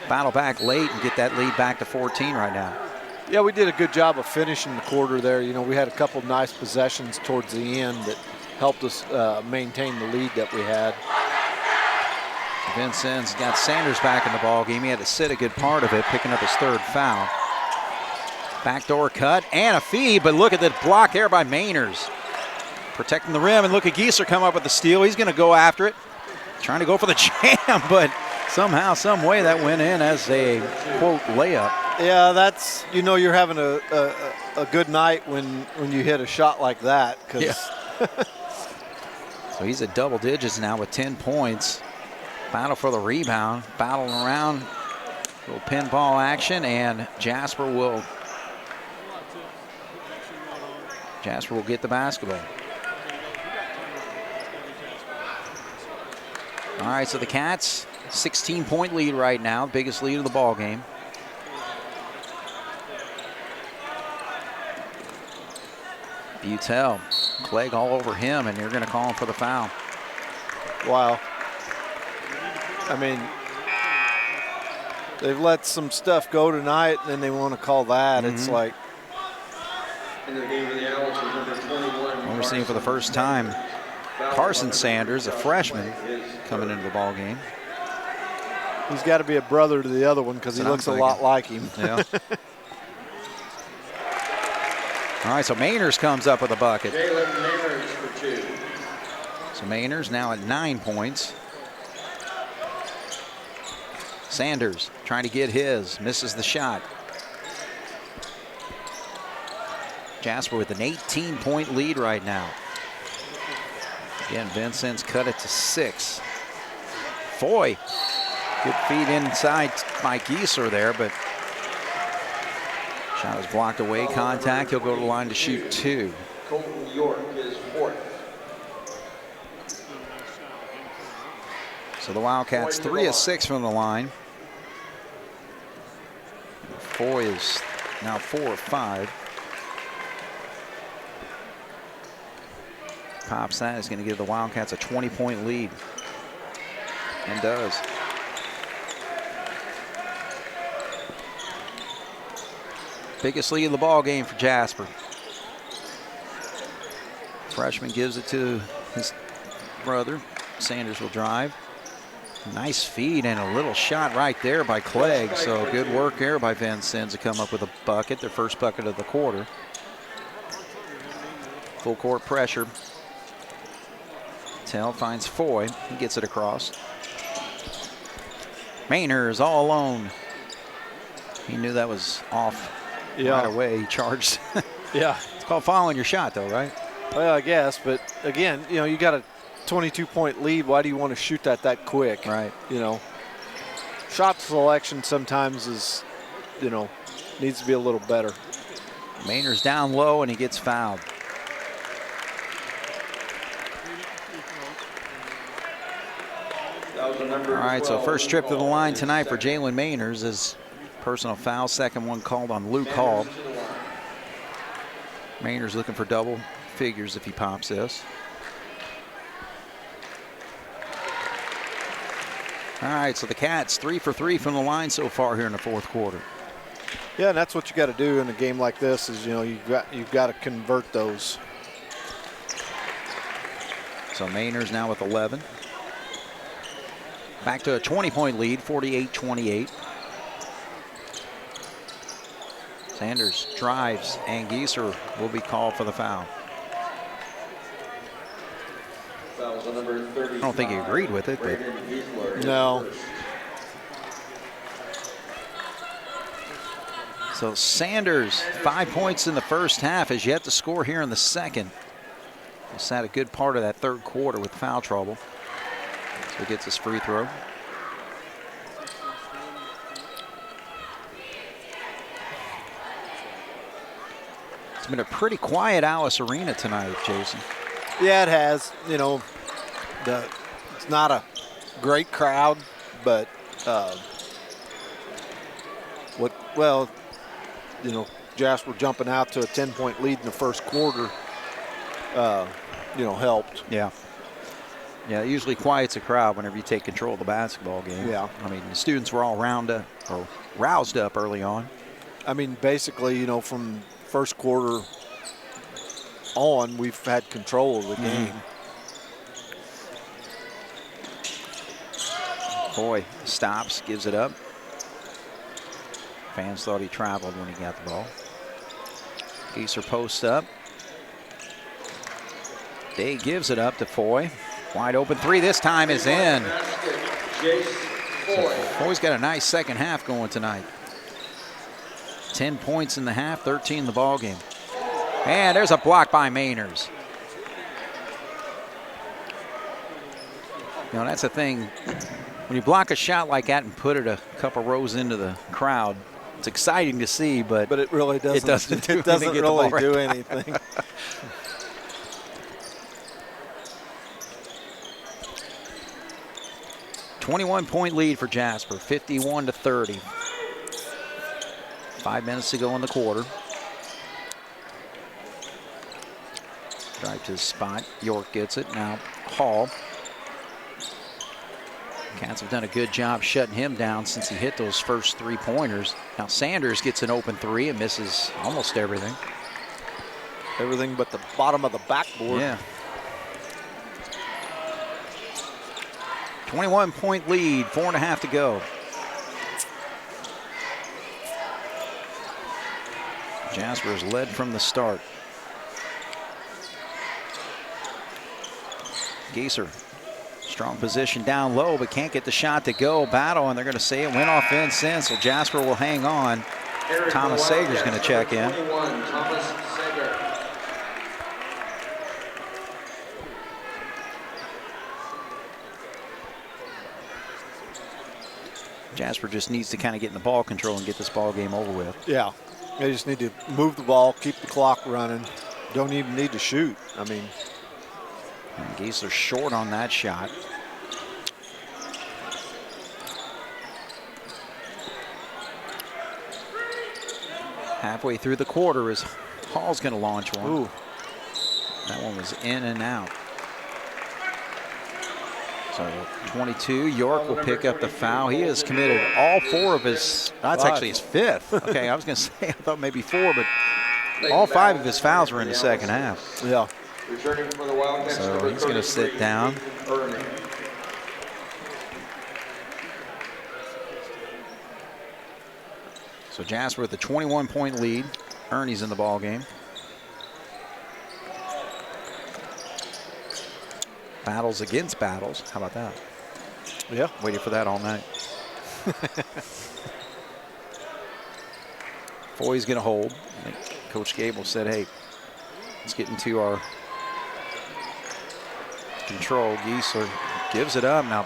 battle back late and get that lead back to 14 right now. Yeah, we did a good job of finishing the quarter there. You know, we had a couple nice possessions towards the end that helped us maintain the lead that we had. Vincennes got Sanders back in the ball game. He had to sit a good part of it, picking up his 3rd foul. Backdoor cut and a feed, but look at the block there by Mainers. Protecting the rim, and look at Gieser come up with the steal. He's going to go after it. Trying to go for the jam, but somehow, some way that went in as a, quote, layup. Yeah, that's, you're having a good night when you hit a shot like that. Yeah. So he's at double digits now with 10 points. Battle for the rebound, battling around. Little pinball action, and Jasper will get the basketball. All right, so the Cats, 16-point lead right now, biggest lead of the ball game. Butel, Clegg all over him, and you're going to call him for the foul. Wow. I mean, they've let some stuff go tonight, and then they want to call that. It's like. In the game of the Owls, number 21. We're seeing for the first time Carson Sanders, a freshman, coming into the ball game. He's got to be a brother to the other one because he looks a lot like him. Yeah. All right, so Mainers comes up with a bucket. Jalen Mainers for 2. So Mainers now at 9 points. Sanders trying to get his, misses the shot. Jasper with an 18-point lead right now. Again, Vincennes cut it to 6. Foy, good feed inside by Gieser there, but shot was blocked away, contact. He'll go to the line to shoot 2. Colton York is 4th. So the Wildcats 3 of 6 from the line. Foy is now 4 of 5. Pops that is going to give the Wildcats a 20-point lead. And does. Biggest lead of the ball game for Jasper. Freshman gives it to his brother. Sanders will drive. Nice feed and a little shot right there by Clegg. So good work there by Vincennes to come up with a bucket, their first bucket of the quarter. Full court pressure. Tell finds Foy. He gets it across. Mainers all alone. He knew that was off right away. He charged. Yeah. It's called following your shot, though, right? Well, I guess. But, again, you got a 22-point lead. Why do you want to shoot that quick? Right. Shot selection sometimes is, needs to be a little better. Mainers down low, and he gets fouled. All right, so first trip to the line tonight for Jalen Mainers is personal foul. Second one called on Luke Hall. Mainers looking for double figures if he pops this. All right, so the Cats 3 for 3 from the line so far here in the fourth quarter. Yeah, and that's what you got to do in a game like this is, you've got to convert those. So Mainers now with 11. Back to a 20-point lead, 48-28. Sanders drives, and Gieser will be called for the foul. I don't think he agreed with it, but no. So Sanders, 5 points in the first half, has yet to score here in the second. He's had a good part of that third quarter with foul trouble. So he gets his free throw. It's been a pretty quiet Alice Arena tonight, Jason. Yeah, it has. It's not a great crowd, but Jasper jumping out to a 10-point lead in the first quarter, helped. Yeah. Yeah, it usually quiets a crowd whenever you take control of the basketball game. Yeah. I mean, the students were all roused up early on. I mean, basically, from first quarter on, we've had control of the game. Boy stops, gives it up. Fans thought he traveled when he got the ball. Gieser posts up. Day gives it up to Foy. Wide open three this time is in. So Foy's got a nice second half going tonight. 10 points in the half, 13 in the ball game. And there's a block by Mainers. You know, that's the thing. When you block a shot like that and put it a couple rows into the crowd, it's exciting to see, but it really doesn't. It doesn't really do anything. 21-point lead for Jasper, 51-30. 5 minutes to go in the quarter. Drive to the spot. York gets it. Now Hall. Cats have done a good job shutting him down since he hit those first 3-pointers. Now Sanders gets an open three and misses almost everything. Everything but the bottom of the backboard. Yeah. 21-point lead, 4.5 to go. Jasper has led from the start. Gieser, strong position down low, but can't get the shot to go. Battle, and they're going to say it went off Vincennes, so Jasper will hang on. Thomas Sager's going to check in. 21, Thomas Sager. Jasper just needs to kind of get in the ball control and get this ball game over with. Yeah, they just need to move the ball, keep the clock running. Don't even need to shoot. I mean, and Gieser short on that shot. Halfway through the quarter is Hall's going to launch one. Ooh. That one was in and out. So 22, York will pick up the foul. He has committed all 4 of his, that's actually his 5th. Okay, I was going to say, I thought maybe 4, but all 5 of his fouls were in the second half. Yeah. Returning for the Wildcats, So he's going to sit down. So Jasper with a 21-point lead. Ernie's in the ball game. Battles against battles. How about that? Yeah. Waited for that all night. Foy's going to hold. I think Coach Gable said, hey, let's get into our control. Gieser gives it up. Now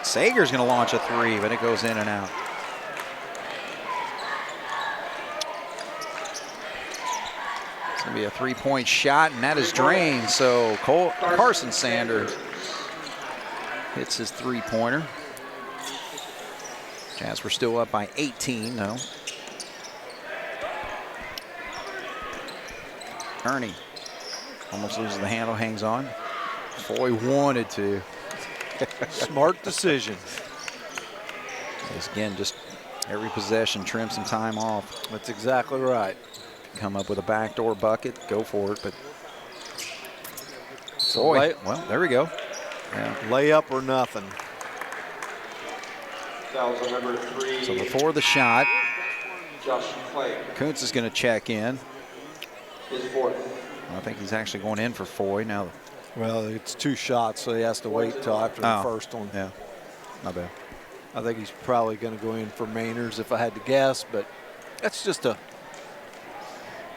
Sager's going to launch a 3, but it goes in and out. It's going to be a 3-point shot, and that is drained. So Carson Sanders hits his 3-pointer. Jasper still up by 18, though. Ernie almost loses the handle, hangs on. Foy wanted to. Smart decision. Again, just every possession, trim some time off. That's exactly right. Come up with a backdoor bucket, go for it. But Foy, well, there we go. Yeah. Layup or nothing. Number 3. So before the shot, Josh Clay. Kuntz is going to check in. His 4th. I think he's actually going in for Foy now. Well, it's 2 shots, so he has to wait till after the first one. Yeah, not bad. I think he's probably going to go in for Mainers if I had to guess, but that's just a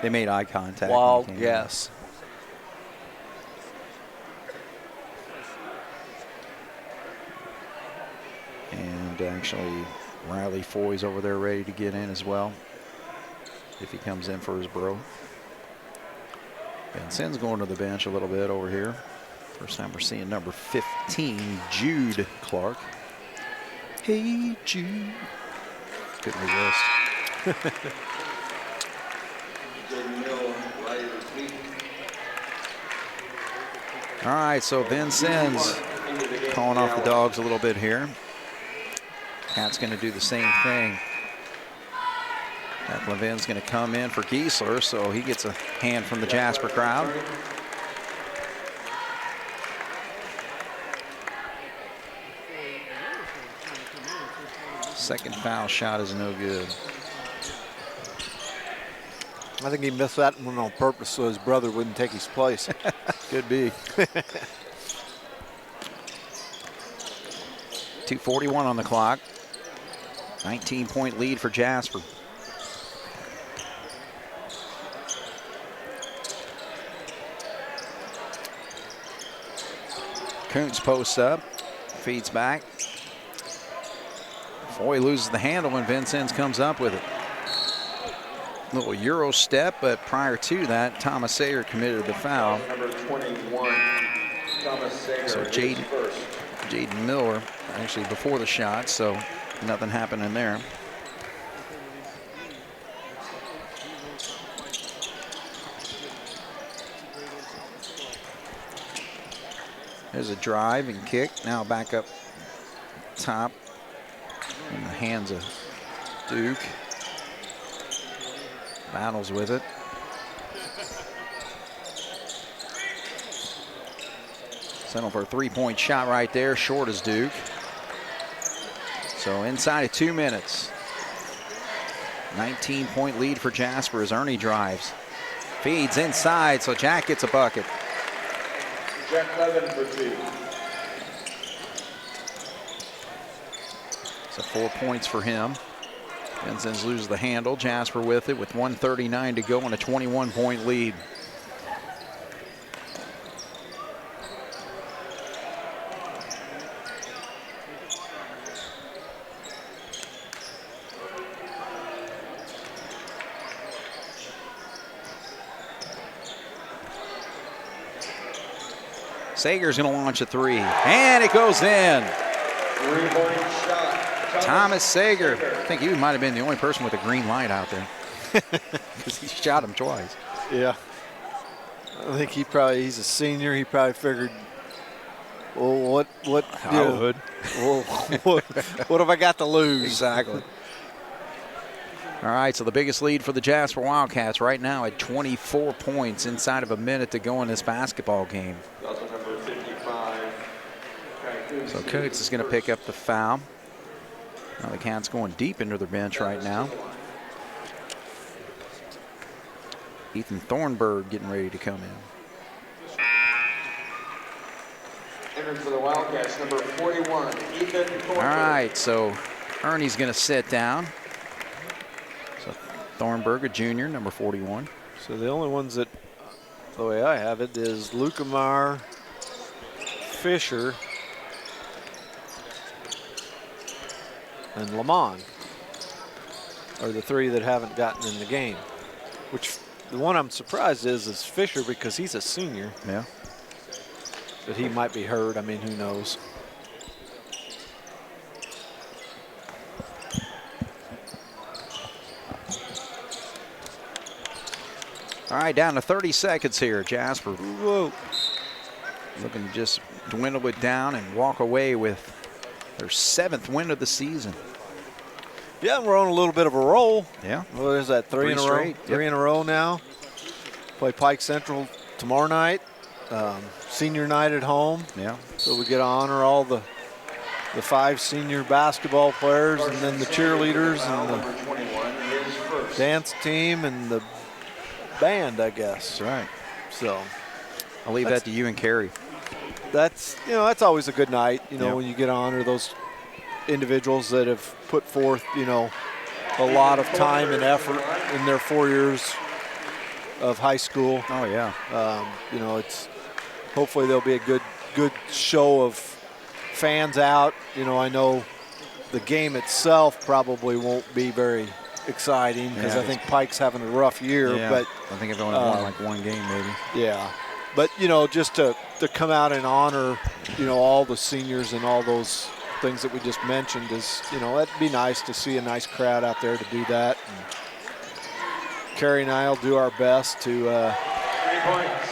They made eye contact. wild guess. And actually, Riley Foy's over there ready to get in as well, if he comes in for his bro. Vincennes going to the bench a little bit over here. First time we're seeing number 15, Jude Clark. Hey, Jude. Couldn't resist. All right, so Vincennes calling off the dogs a little bit here. Cat's going to do the same thing. That Levin's going to come in for Giesler, so he gets a hand from the Jasper crowd. Second foul shot is no good. I think he missed that one on purpose so his brother wouldn't take his place. Could be. 2:41 on the clock. 19-point lead for Jasper. Kuntz posts up, feeds back. Foy loses the handle and Vincennes comes up with it. Little Euro step, but prior to that, Thomas Sayer committed the foul. Number 21, Thomas Sager. So Jaden Miller actually before the shot, so nothing happening there. There's a drive and kick. Now back up top in the hands of Duke. Battles with it. Settle for a three-point shot right there. Short as Duke. So inside of 2 minutes. 19-point lead for Jasper as Ernie drives. Feeds inside, so Jack gets a bucket. Jack Levin for 2. So 4 points for him. Vincennes loses the handle. Jasper with it with 1:39 to go and a 21-point lead. Sager's going to launch a three, and it goes in. 3-point shot. Thomas Sager. I think he might have been the only person with a green light out there because he shot him twice. Yeah. I think he's a senior. He probably figured, well, what have I got to lose? Exactly. All right, so the biggest lead for the Jasper Wildcats right now at 24 points inside of a minute to go in this basketball game. Also number 55. So Kuntz is going to pick up the foul. Now the Cats going deep into their bench right now. Ethan Thornburg getting ready to come in. Entering for the Wildcats, number 41, Ethan Thornburg. All right, so Ernie's going to sit down. So Thornburg, a junior, number 41. So the only ones that, the way I have it, is Lucamar, Fisher, and Lamont are the three that haven't gotten in the game. Which the one I'm surprised is Fisher because he's a senior. Yeah. But he might be hurt. I mean, who knows? All right, down to 30 seconds here. Jasper Whoa. looking to just dwindle it down and walk away with their 7th win of the season. Yeah, we're on a little bit of a roll. Yeah. What is that, three in a row? straight. Three in a row now. Play Pike Central tomorrow night. Senior night at home. Yeah. So we get to honor all the 5 senior basketball players and then the cheerleaders and the Number 21 is first. dance team and the band, I guess. That's right. So I'll leave that to you and Carrie. that's always a good night, Yeah. when you get to honor those individuals that have put forth, a lot of time and effort in their 4 years of high school. Oh, yeah. It's hopefully there'll be a good show of fans out. I know the game itself probably won't be very exciting because Yeah. I think Pike's having a rough year. Yeah. But I think I've only won like one game maybe. yeah, but just to come out and honor all the seniors and all those things that we just mentioned is that'd be nice to see a nice crowd out there to do that. And Carrie and I'll do our best to 3 points.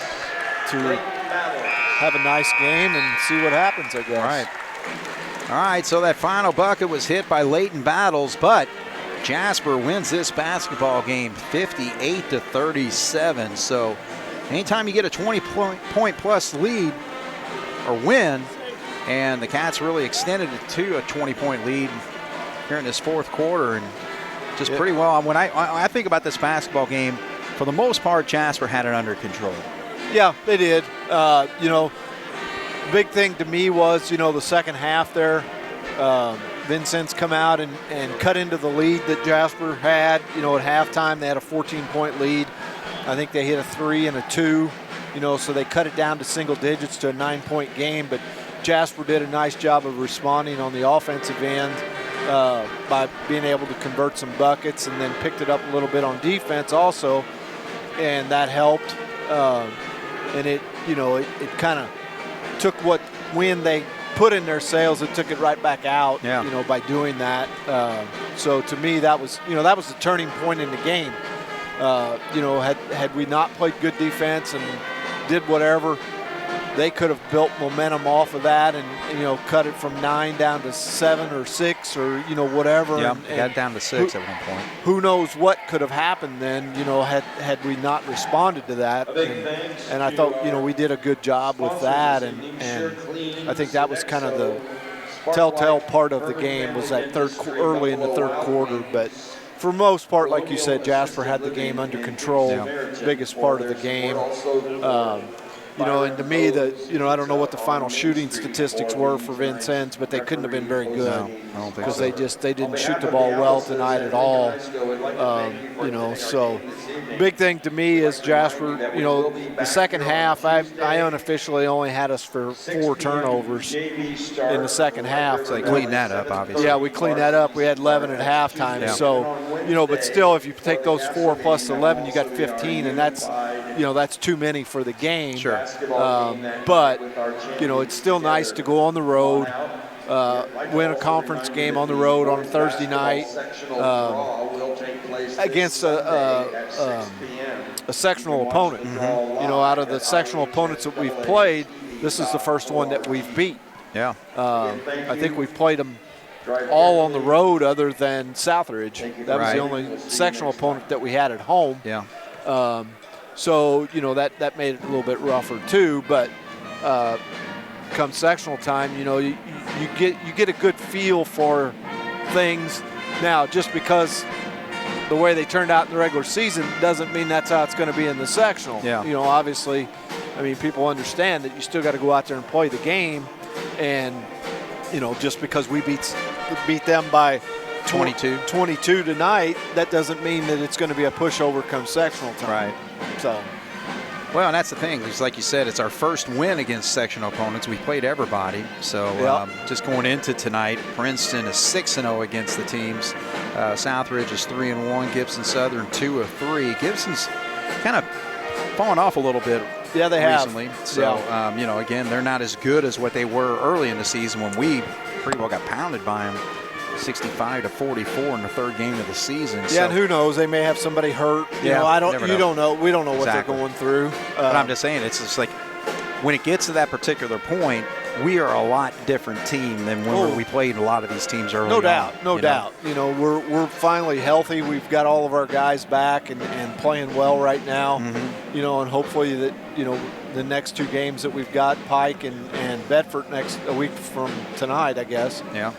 have a nice game and see what happens, I guess. All right, so that final bucket was hit by Leighton Battles, but Jasper wins this basketball game 58-37. So anytime you get a 20-point plus lead or win, and the Cats really extended it to a 20-point lead here in this 4th quarter, and just pretty well. When I think about this basketball game, for the most part, Jasper had it under control. Yeah, they did. You know, big thing to me was, you know, the second half there. Vincennes come out and cut into the lead that Jasper had. You know, at halftime they had a 14-point lead. I think they hit a 3 and a 2. You know, so they cut it down to single digits to a 9-point game. But Jasper did a nice job of responding on the offensive end by being able to convert some buckets, and then picked it up a little bit on defense also, and that helped. And it, you know, it kind of took what when they put in their sails, it took it right back out. Yeah. You know, by doing that. So to me, that was, you know, that was the turning point in the game. You know, had we not played good defense and did whatever, they could have built momentum off of that and you know, cut it from 9 down to 7 or 6 or, you know, whatever. Yeah, and got down to 6 at one point. Who knows what could have happened then, you know, had we not responded to that. And I thought, you know, we did a good job with that. And I think that was kind of the telltale part of the game, was that early in the third quarter. But for most part, like you said, Jasper had the game under control, biggest part of the game. You know, and to me, you know, I don't know what the final shooting statistics were for Vincennes, but they couldn't have been very good. No, I don't think because so. they didn't shoot the ball well tonight at all. You know, so big thing to me is Jasper. You know, the second half, I unofficially only had us for 4 turnovers in the second half. So they cleaned that up, obviously. Yeah, we cleaned that up. We had 11 at halftime. Yeah. So, you know, but still, if you take those 4 plus 11, you got 15, and that's, you know, that's too many for the game. Sure. But, you know, it's still nice to go on the road, win a conference game on the road on a Thursday night against a sectional opponent. You know, out of the sectional opponents that we've played, this is the first one that we've beat. Yeah. I think we've played them all on the road other than Southridge. That was the only sectional opponent that we had at home. Yeah. So, you know, that made it a little bit rougher too, but come sectional time, you know, you get a good feel for things. Now, just because the way they turned out in the regular season doesn't mean that's how it's going to be in the sectional. Yeah. You know, obviously, I mean, people understand that you still got to go out there and play the game, and, you know, just because we beat them by 22 tonight, that doesn't mean that it's going to be a pushover come sectional time. Right. So, well, and that's the thing. It's like you said, it's our first win against sectional opponents. We played everybody. So just going into tonight, Princeton is 6-0 against the teams. Southridge is 3-1. Gibson Southern 2-3. Gibson's kind of fallen off a little bit. Yeah, they recently. So, you know, again, they're not as good as what they were early in the season when we pretty well got pounded by them. 65-44 in the third game of the season. Yeah, so, and who knows? They may have somebody hurt. You know, you don't know. We don't know what they're going through. But I'm just saying, it's just like when it gets to that particular point, we are a lot different team than when we played a lot of these teams early on. No doubt. You know, we're finally healthy. We've got all of our guys back and playing well right now. You know, and hopefully that, you know, the next 2 games that we've got, Pike and Bedford a week from tonight, I guess. Yeah.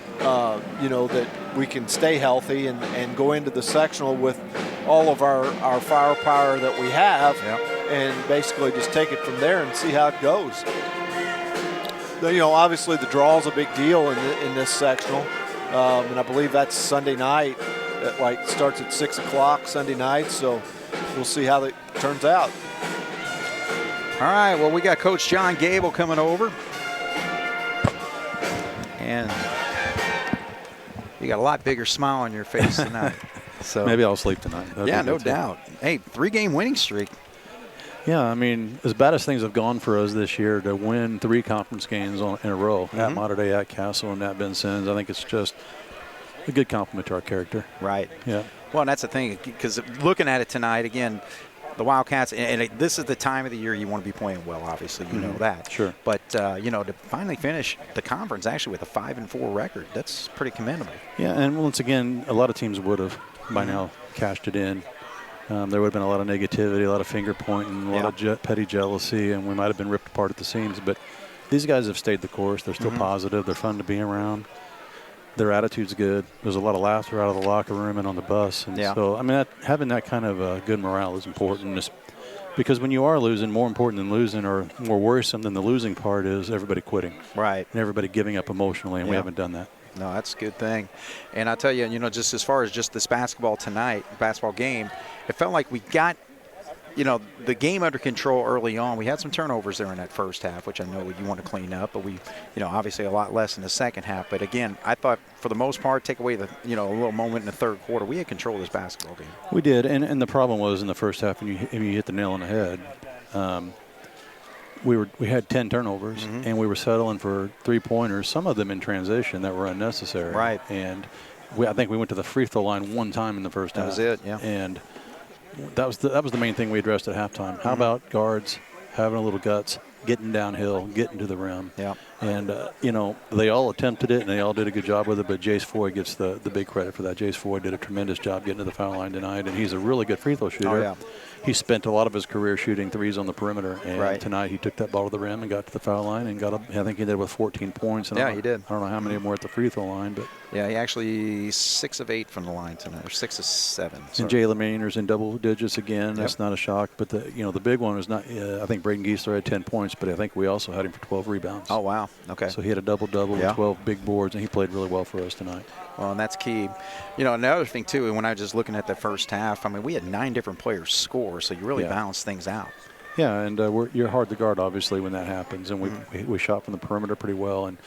You know, that we can stay healthy and go into the sectional with all of our firepower that we have, and basically just take it from there and see how it goes. You know, obviously the draw is a big deal in this sectional, and I believe that's Sunday night. It starts at 6 o'clock Sunday night, so we'll see how it turns out. All right, well, we got Coach John Gable coming over. And you got a lot bigger smile on your face tonight. So maybe I'll sleep tonight. That'd no doubt. Hey, 3-game winning streak. Yeah, I mean, as bad as things have gone for us this year, to win 3 conference games in a row, at Mater Dei, at Castle, and at Vincennes, I think it's just a good compliment to our character. Right. Yeah. Well, and that's the thing, because looking at it tonight, again, the Wildcats, and this is the time of the year you want to be playing well, obviously. You know that. Sure. But, you know, to finally finish the conference actually with a 5-4 record, that's pretty commendable. Yeah, and once again, a lot of teams would have by now cashed it in. There would have been a lot of negativity, a lot of finger pointing, a lot of petty jealousy, and we might have been ripped apart at the seams. But these guys have stayed the course. They're still positive. They're fun to be around. Their attitude's good. There's a lot of laughter out of the locker room and on the bus. And so, I mean, having that kind of good morale is important. Because when you are losing, more important than losing or more worrisome than the losing part is everybody quitting. Right. And everybody giving up emotionally, and we haven't done that. No, that's a good thing. And I tell you, just as far as just this basketball game, it felt like we got, the game under control early on. We had some turnovers there in that first half, which I know you want to clean up, but we, obviously a lot less in the second half. But again, I thought for the most part, take away the, a little moment in the third quarter, we had control of this basketball game. We did, and the problem was in the first half, when you hit the nail on the head, we had 10 turnovers, and we were settling for 3-pointers, some of them in transition that were unnecessary. Right. And I think we went to the free throw line one time in the first half. That was it, yeah. And that was the main thing we addressed at halftime. How about guards having a little guts, getting downhill, getting to the rim? Yeah. And, they all attempted it, and they all did a good job with it, but Jace Foy gets the big credit for that. Jace Foy did a tremendous job getting to the foul line tonight, and he's a really good free throw shooter. Oh, yeah. He spent a lot of his career shooting threes on the perimeter, and tonight he took that ball to the rim and got to the foul line and got up. I think he did with 14 points. And he did. I don't know how many more at the free throw line, but yeah, he actually 6 of 8 from the line tonight, or 6 of 7. And Jalen Maynard's in double digits again. That's not a shock, but the big one was not. I think Braden Giesler had 10 points, but I think we also had him for 12 rebounds. Oh wow, okay. So he had a double-double with 12 big boards, and he played really well for us tonight. Well, and that's key. Another thing, too, when I was just looking at the first half, I mean, we had 9 different players score, so you really balance things out. Yeah, and you're hard to guard, obviously, when that happens. And we shot from the perimeter pretty well. And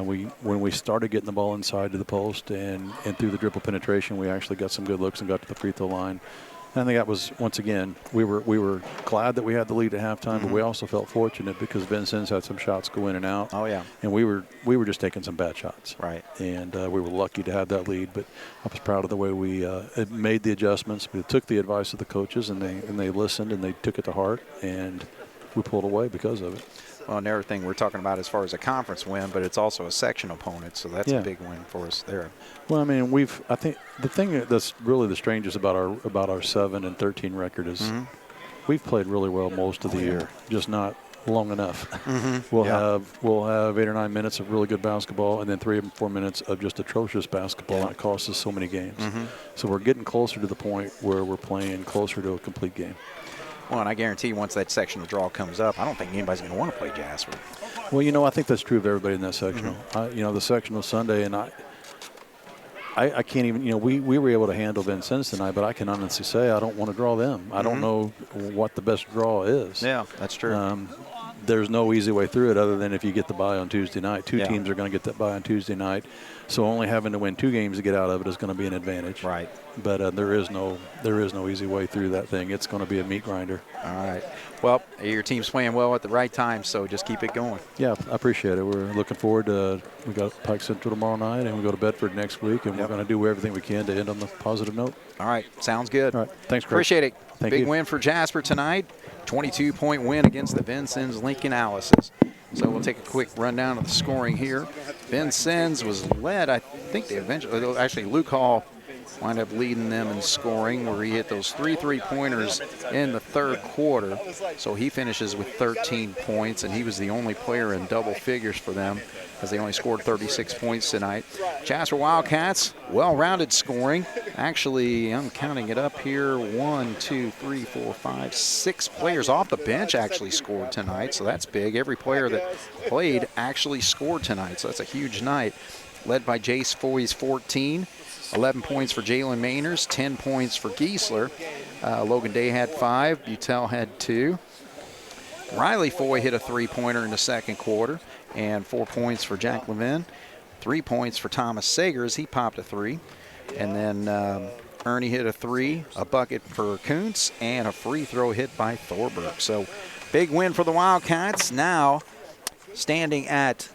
when we started getting the ball inside to the post and through the dribble penetration, we actually got some good looks and got to the free throw line. And I think that was, once again, we were glad that we had the lead at halftime, but we also felt fortunate because Vincennes had some shots go in and out. Oh, yeah. And we were just taking some bad shots. Right. And we were lucky to have that lead, but I was proud of the way we made the adjustments. We took the advice of the coaches, and they listened, and they took it to heart, and we pulled away because of it. Well, another thing we're talking about as far as a conference win, but it's also a section opponent, so that's a big win for us there. Well, I mean, I think the thing that's really the strangest about our 7-13 record is we've played really well most of the year, just not long enough. We'll have 8 or 9 minutes of really good basketball, and then 3 or 4 minutes of just atrocious basketball, and it costs us so many games. So we're getting closer to the point where we're playing closer to a complete game. Well, and I guarantee once that sectional draw comes up, I don't think anybody's going to want to play Jasper. Well, I think that's true of everybody in that sectional. The sectional Sunday, and I can't even, we were able to handle Vincennes tonight, but I can honestly say I don't want to draw them. I don't know what the best draw is. Yeah, that's true. There's no easy way through it other than if you get the bye on Tuesday night. Two teams are going to get that bye on Tuesday night. So only having to win 2 games to get out of it is going to be an advantage. Right. But there is no easy way through that thing. It's going to be a meat grinder. All right. Well, your team's playing well at the right time, so just keep it going. Yeah, I appreciate it. We're looking forward to we got Pike Central tomorrow night, and we go to Bedford next week, and we're going to do everything we can to end on the positive note. All right. Sounds good. All right. Thanks, Craig. Appreciate it. Thank Big you. win for Jasper tonight. 22-point win against the Vincennes Lincoln Analysts. So we'll take a quick rundown of the scoring here. Vincennes was led, I think they eventually, actually Luke Hall wound up leading them in scoring where he hit those 3 3-pointers in the third quarter. So he finishes with 13 points, and he was the only player in double figures for them as they only scored 36 points tonight. Jasper Wildcats, well-rounded scoring. Actually, I'm counting it up here. 1, 2, 3, 4, 5, 6 players off the bench actually scored tonight, so that's big. Every player that played actually scored tonight, so that's a huge night. Led by Jace Foy's 14. 11 points for Jalen Mayners, 10 points for Giesler. Logan Day had 5, Butel had 2. Riley Foy hit a 3-pointer in the second quarter, and 4 points for Jack Levin. 3 points for Thomas Sagers, he popped a 3. And then Ernie hit a 3, a bucket for Kuntz, and a free throw hit by Thorberg. So big win for the Wildcats. Now standing at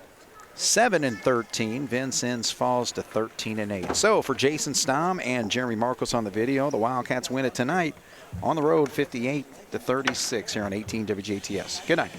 7-13, Vincennes falls to 13-8. So for Jason Stamm and Jeremy Marcos on the video, the Wildcats win it tonight on the road 58-36 here on 18 WJTS. Good night.